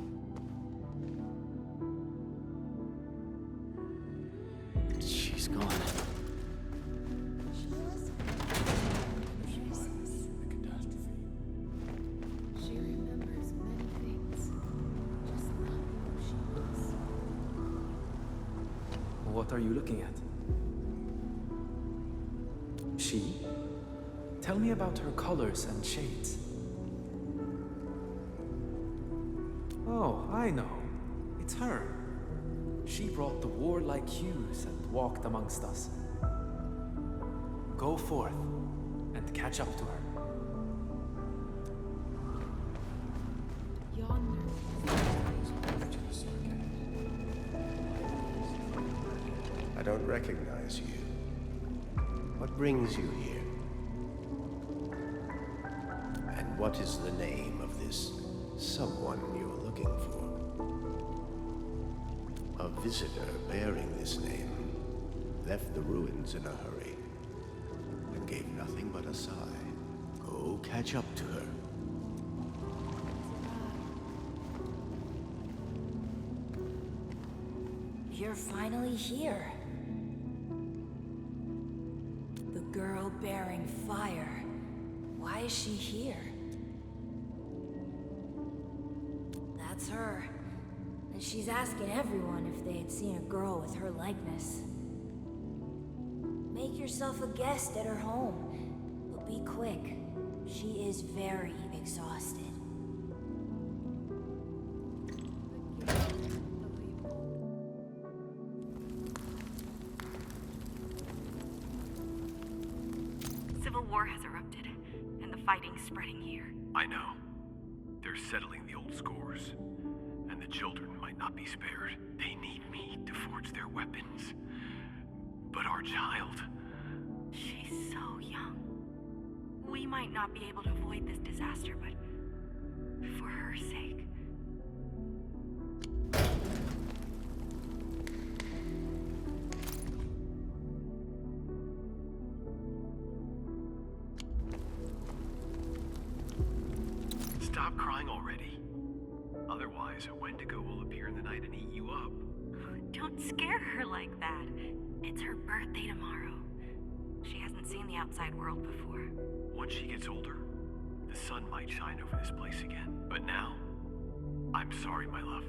She's gone. She remembers many things, just not who she was. What are you looking at? She? Tell me about her colors and shades. Oh, I know. It's her. She brought the warlike hues and walked amongst us. Go forth and catch up to her. I don't recognize you. What brings you here? And what is the name of this someone you're looking for? A visitor bearing this name left the ruins in a hurry and gave nothing but a sigh. Go catch up to her. You're finally here. The girl bearing fire. Why is she here? That's her. And she's asking everyone if they had seen a girl with her likeness. Make yourself a guest at her home. But be quick. She is very exhausted. Civil war has erupted, and the fighting's spreading here. I know. They're settling the old scores. And the children might not be spared. They need me to forge their weapons. But our child... She's so young. We might not be able to avoid this disaster, but for her sake. Stop crying already. Otherwise, a Wendigo will appear in the night and eat you up. Don't scare her like that. It's her birthday tomorrow. She hasn't seen the outside world before. Once she gets older, the sun might shine over this place again. But now, I'm sorry, my love.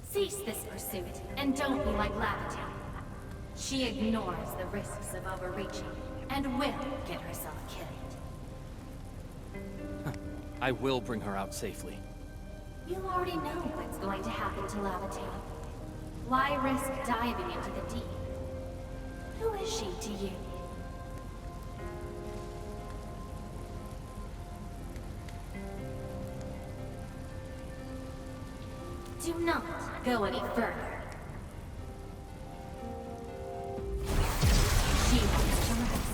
Cease this pursuit, and don't be like Laevatain. She ignores the risks of overreaching, and will get herself killed. I will bring her out safely. You already know what's going to happen to Laevatain. Why risk diving into the deep? Who is she to you? Do not go any further. She wants to rest.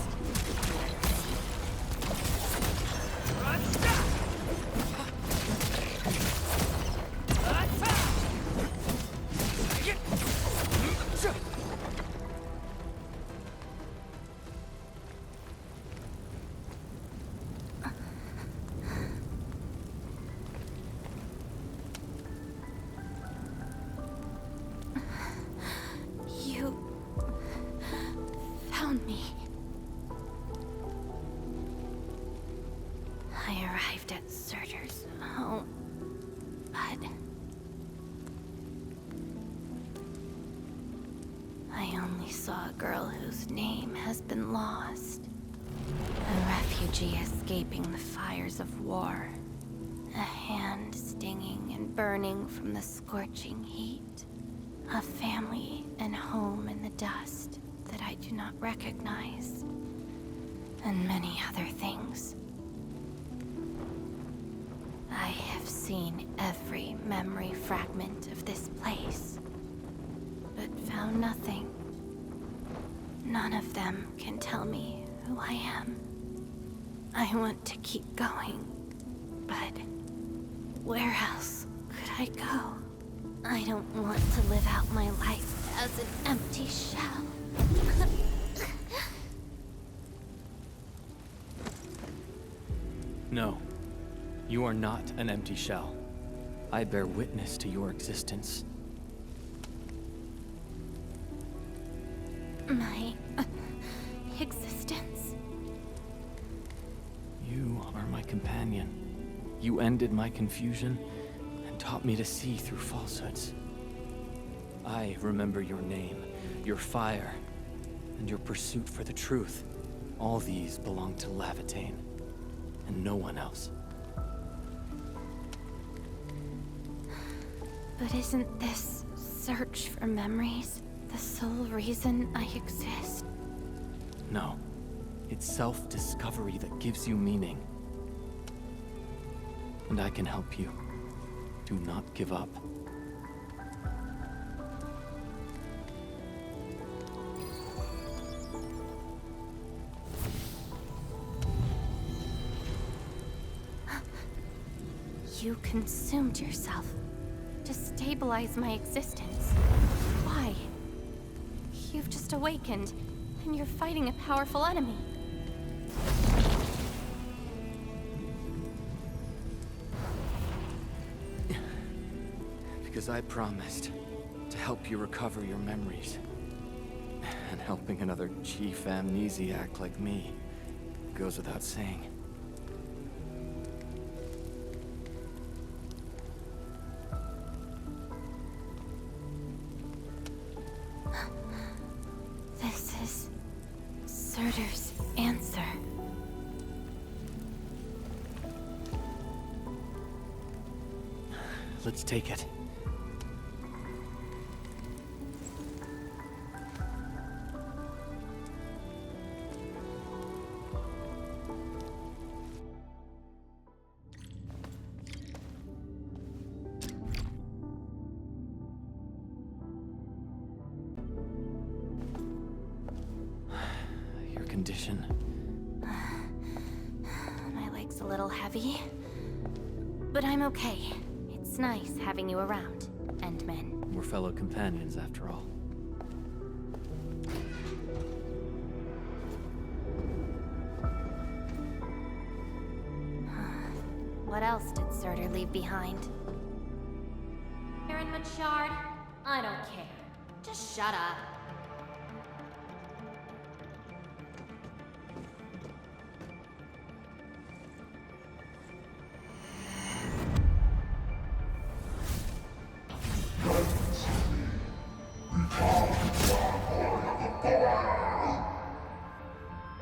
Me. I arrived at Surtur's home, but I only saw a girl whose name has been lost. A refugee escaping the fires of war. A hand stinging and burning from the scorching heat. A family and home in the dust that I do not recognize, and many other things. I have seen every memory fragment of this place, but found nothing. None of them can tell me who I am. I want to keep going, but where else could I go? I don't want to live out my life as an empty shell. No, you are not an empty shell. I bear witness to your existence. My existence? You are my companion. You ended my confusion and taught me to see through falsehoods. I remember your name, your fire, and your pursuit for the truth. All these belong to Laevatain, and no one else. But isn't this search for memories the sole reason I exist? No. It's self-discovery that gives you meaning. And I can help you. Do not give up. You consumed yourself to stabilize my existence. Why? You've just awakened, and you're fighting a powerful enemy. Because I promised to help you recover your memories. And helping another chief amnesiac like me goes without saying. This is Surtur's answer. Let's take it. condition. My leg's a little heavy. But I'm okay. It's nice having you around, Endman. We're fellow companions, after all. What else did Surtur leave behind? Aaron Machard, I don't care. Just shut up.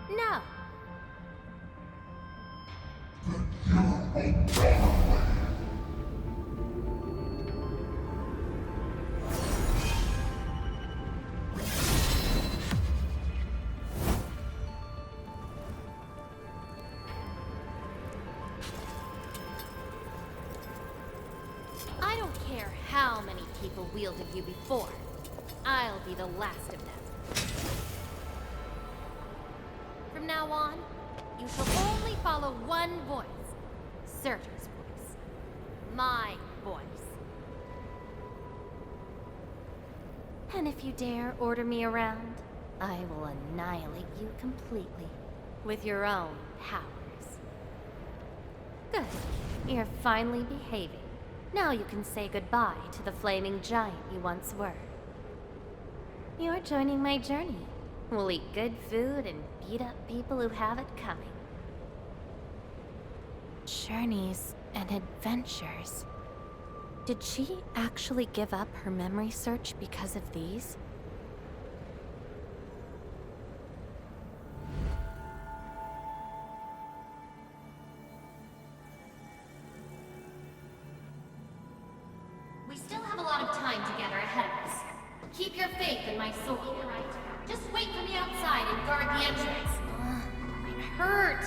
No. I don't care how many people wielded you before. I'll be the last of them. From now on, you shall only follow one voice. Surtur's voice. My voice. And if you dare order me around, I will annihilate you completely. With your own powers. Good. You're finally behaving. Now you can say goodbye to the flaming giant you once were. You're joining my journey. We'll eat good food and beat up people who have it coming. Journeys and adventures. Did she actually give up her memory search because of these? We still have a lot of time together ahead of us. Keep your faith in my soul, right? Just wait for me outside and guard the entrance. It hurt.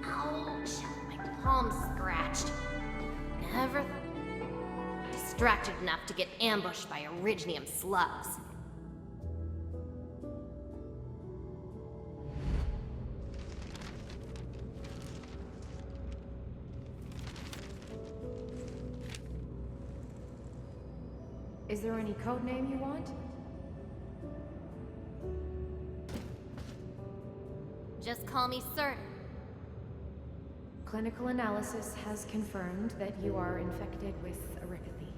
Ouch. My palm's scratched. Never distracted enough to get ambushed by Originium slugs. Is there any code name you want? Just call me Surtur. Clinical analysis has confirmed that you are infected with erypathy.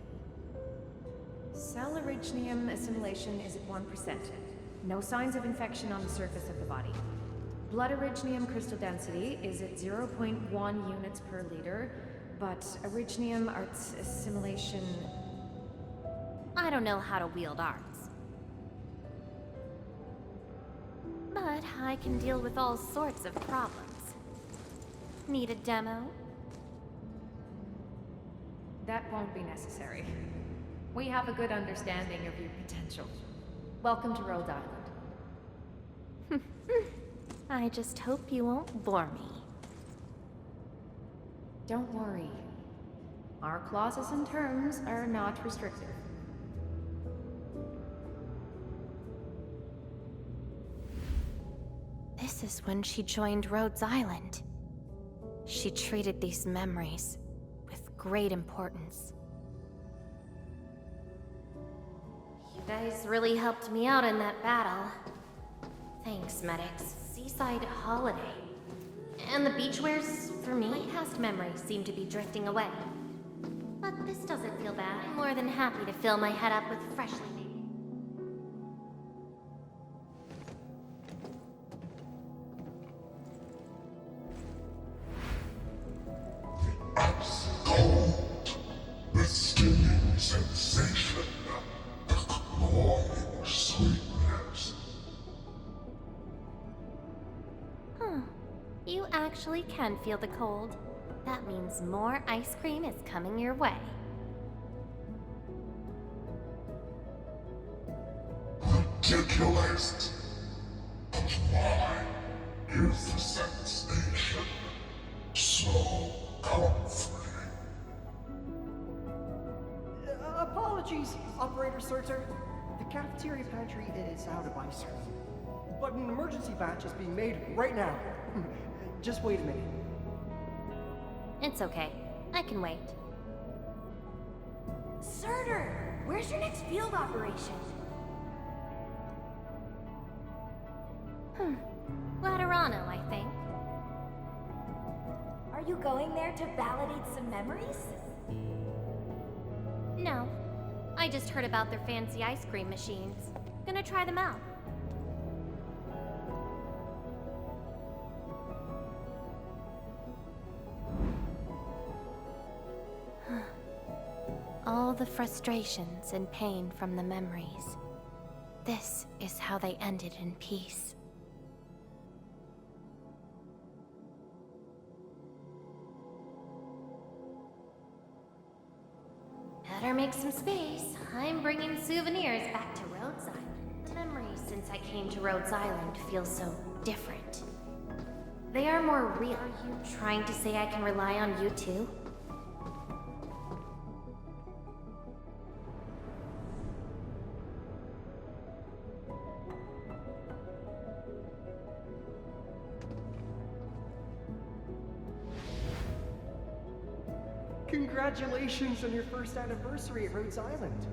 Cell originium assimilation is at 1%. No signs of infection on the surface of the body. Blood originium crystal density is at 0.1 units per liter, but originium arts assimilation... I don't know how to wield arts. But I can deal with all sorts of problems. Need a demo? That won't be necessary. We have a good understanding of your potential. Welcome to Rhode Island. I just hope you won't bore me. Don't worry. Our clauses and terms are not restrictive. This is when she joined Rhodes Island. She treated these memories with great importance. You guys really helped me out in that battle. Thanks, medics. Seaside holiday. And the beachwares for me? My past memories seem to be drifting away. But this doesn't feel bad. I'm more than happy to fill my head up with freshly made. The stinging sensation, the cloying sweetness. Huh. You actually can feel the cold. That means more ice cream is coming your way. Ridiculous. But why is the sensation so comforting? Apologies, Operator Surtur. The cafeteria pantry is out of ice cream. but an emergency batch is being made right now. Just wait a minute. It's okay. I can wait. Surtur, where's your next field operation? Laterano, I think. Are you going there to validate some memories? No. I just heard about their fancy ice cream machines. Gonna try them out. All the frustrations and pain from the memories. This is how they ended in peace. Better make some space. I'm bringing souvenirs back to Rhodes Island. Memories since I came to Rhodes Island feel so different. They are more real. Are you trying to say I can rely on you too? Congratulations on your first anniversary at Rhodes Island.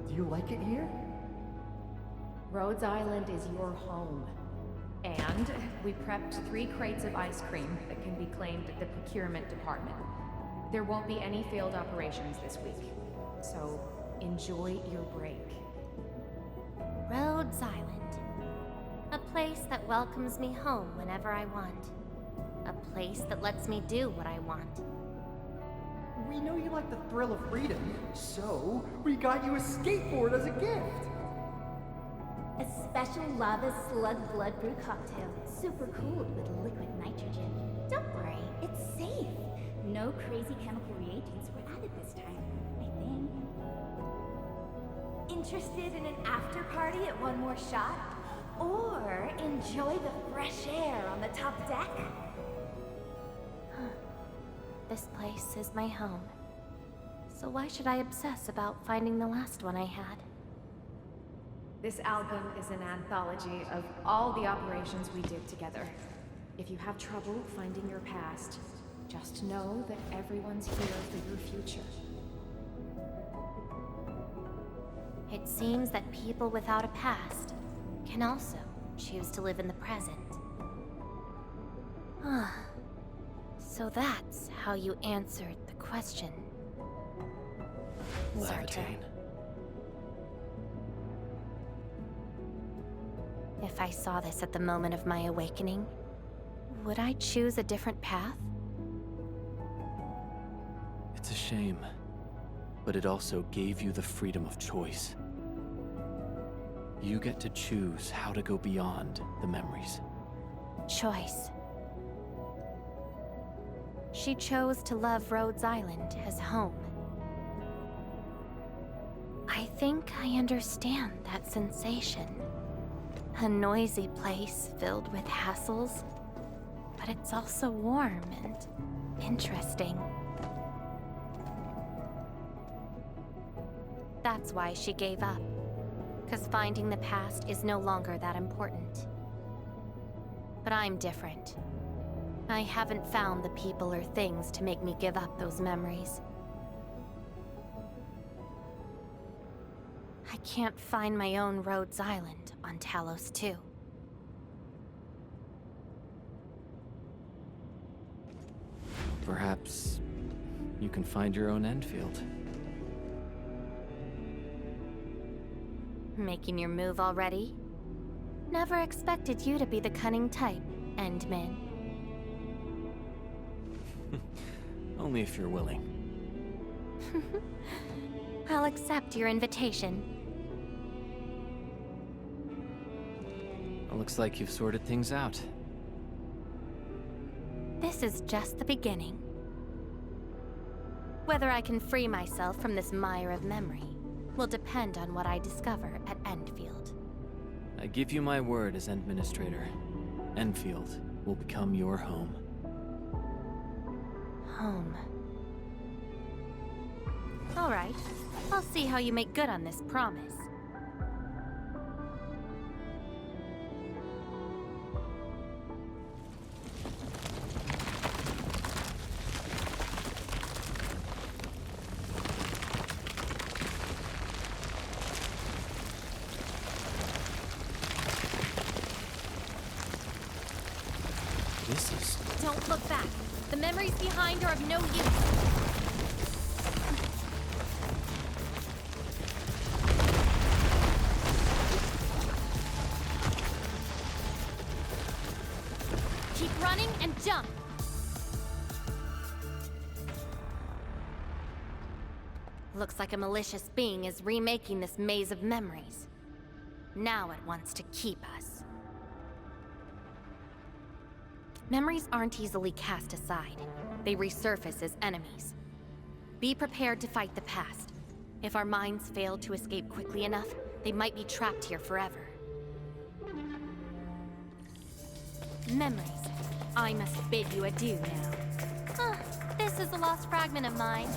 Do you like it here? Rhodes Island is your home. And we prepped 3 crates of ice cream that can be claimed at the procurement department. There won't be any failed operations this week, so enjoy your break. Rhodes Island. A place that welcomes me home whenever I want. A place that lets me do what I want. We know you like the thrill of freedom, so we got you a skateboard as a gift. A special lava slug blood brew cocktail, super cooled with liquid nitrogen. Don't worry, it's safe. No crazy chemical reagents were added this time, I think. Interested in an after party at One More Shot? Or enjoy the fresh air on the top deck? This place is my home. So why should I obsess about finding the last one I had? This album is an anthology of all the operations we did together. If you have trouble finding your past, just know that everyone's here for your future. It seems that people without a past can also choose to live in the present. So that's how you answered the question. Laevatain. If I saw this at the moment of my awakening, would I choose a different path? It's a shame, but it also gave you the freedom of choice. You get to choose how to go beyond the memories. Choice. She chose to love Rhodes Island as home. I think I understand that sensation. A noisy place filled with hassles, but it's also warm and interesting. That's why she gave up, 'cause finding the past is no longer that important. But I'm different. I haven't found the people or things to make me give up those memories. I can't find my own Rhodes Island on Talos 2. Perhaps you can find your own Endfield. Making your move already? Never expected you to be the cunning type, Endmin. Only if you're willing. I'll accept your invitation. Looks like you've sorted things out. This is just the beginning. Whether I can free myself from this mire of memory will depend on what I discover at Endfield. I give you my word as Administrator. Endfield will become your home. Home. All right. I'll see how you make good on this promise. This is... Don't look back. The memories behind are of no use. Keep running and jump. Looks like a malicious being is remaking this maze of memories. Now it wants to keep us. Memories aren't easily cast aside. They resurface as enemies. Be prepared to fight the past. If our minds fail to escape quickly enough, they might be trapped here forever. Memories. I must bid you adieu now. This is a lost fragment of mine.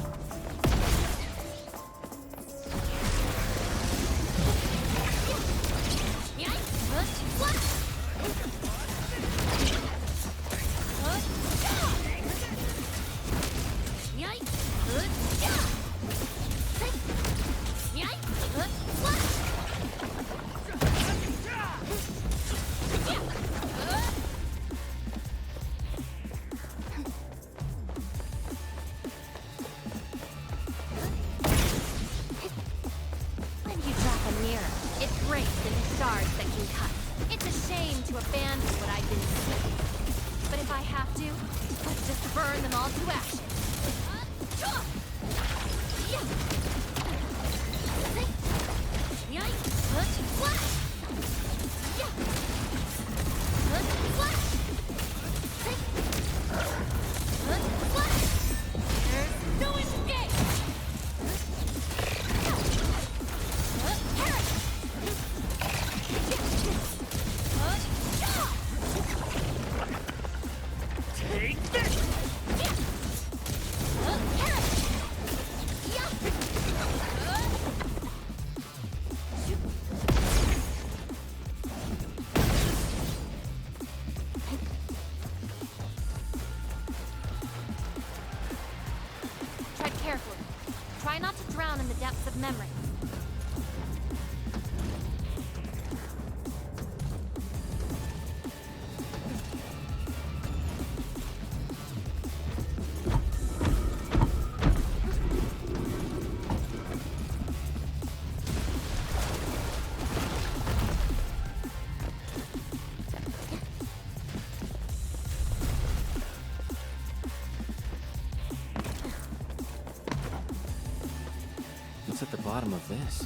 At the bottom of this.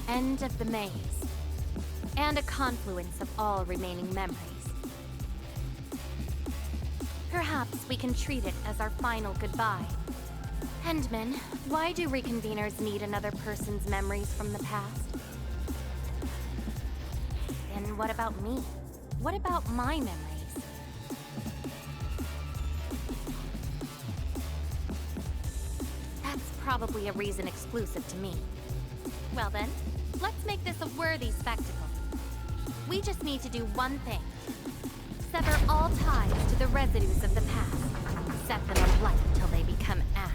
End of the maze. And a confluence of all remaining memories. Perhaps we can treat it as our final goodbye. Endman, why do reconveners need another person's memories from the past? And what about me? What about my memories? Probably a reason exclusive to me. Well then, let's make this a worthy spectacle. We just need to do one thing. Sever all ties to the residues of the past. Set them alight till they become ash.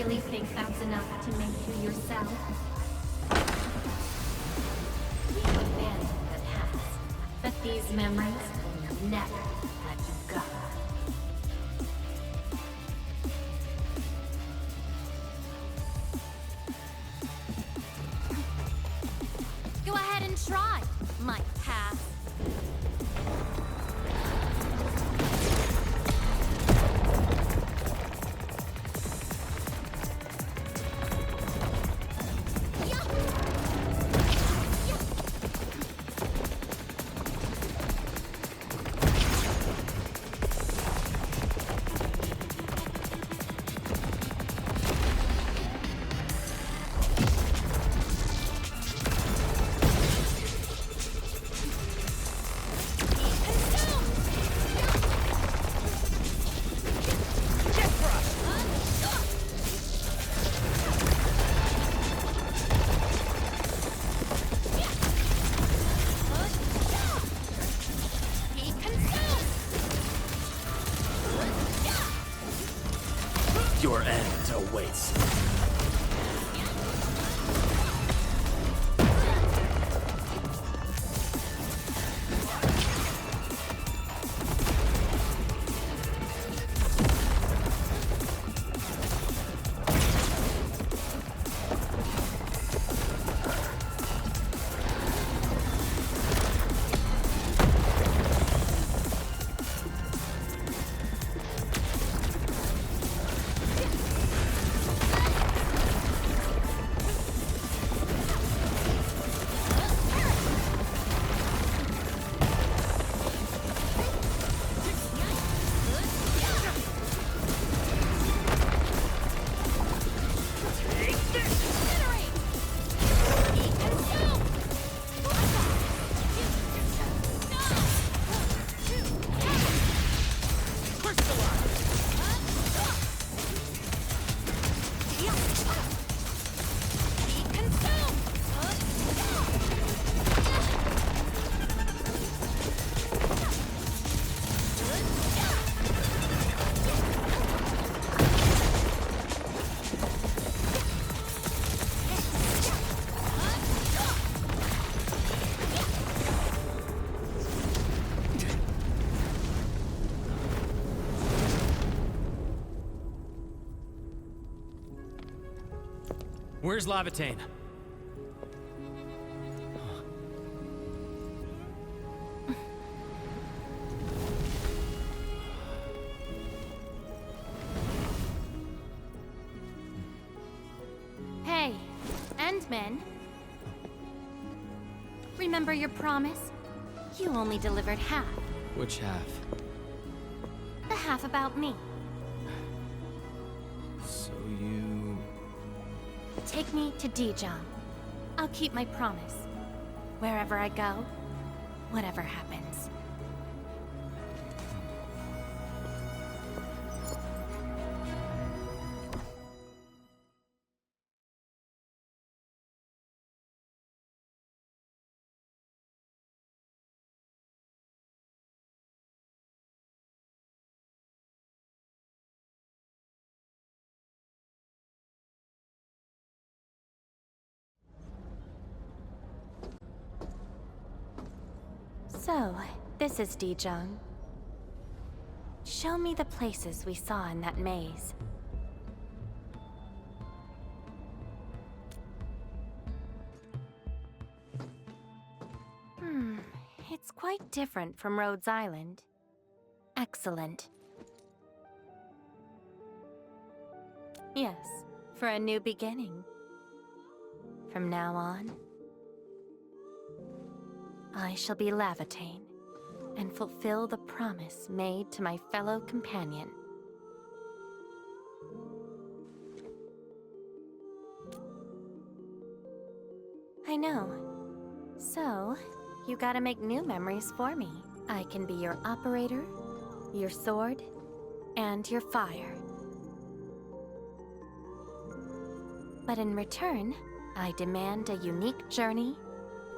really think that's enough to make you yourself? We abandoned the past, but these memories will never let you go. Go ahead and try, my past. Your end awaits. Where's Laevatain? Hey, Endmen. Remember your promise? You only delivered half. Which half? The half about me. So you... Take me to Dijon. I'll keep my promise. Wherever I go, whatever happens. So, this is Dijon. Show me the places we saw in that maze. It's quite different from Rhodes Island. Excellent. Yes, for a new beginning. From now on, I shall be Laevatain, and fulfill the promise made to my fellow companion. I know. So, you gotta make new memories for me. I can be your operator, your sword, and your fire. But in return, I demand a unique journey,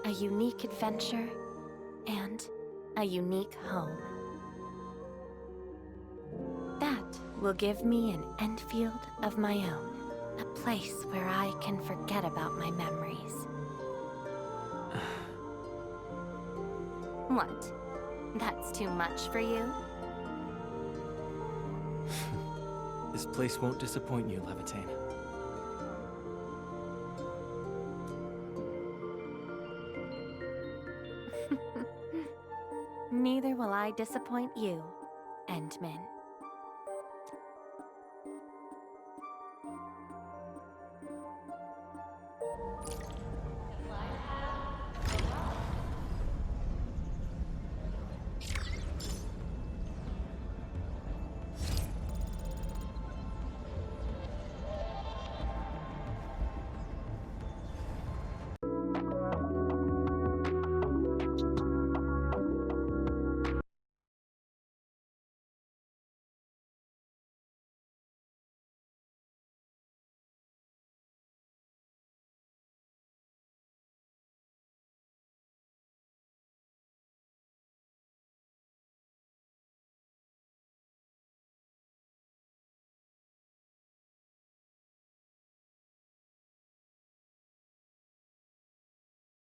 a unique adventure, and a unique home. That will give me an Endfield of my own. A place where I can forget about my memories. What? That's too much for you? This place won't disappoint you, Laevatain. Neither will I disappoint you, Endman.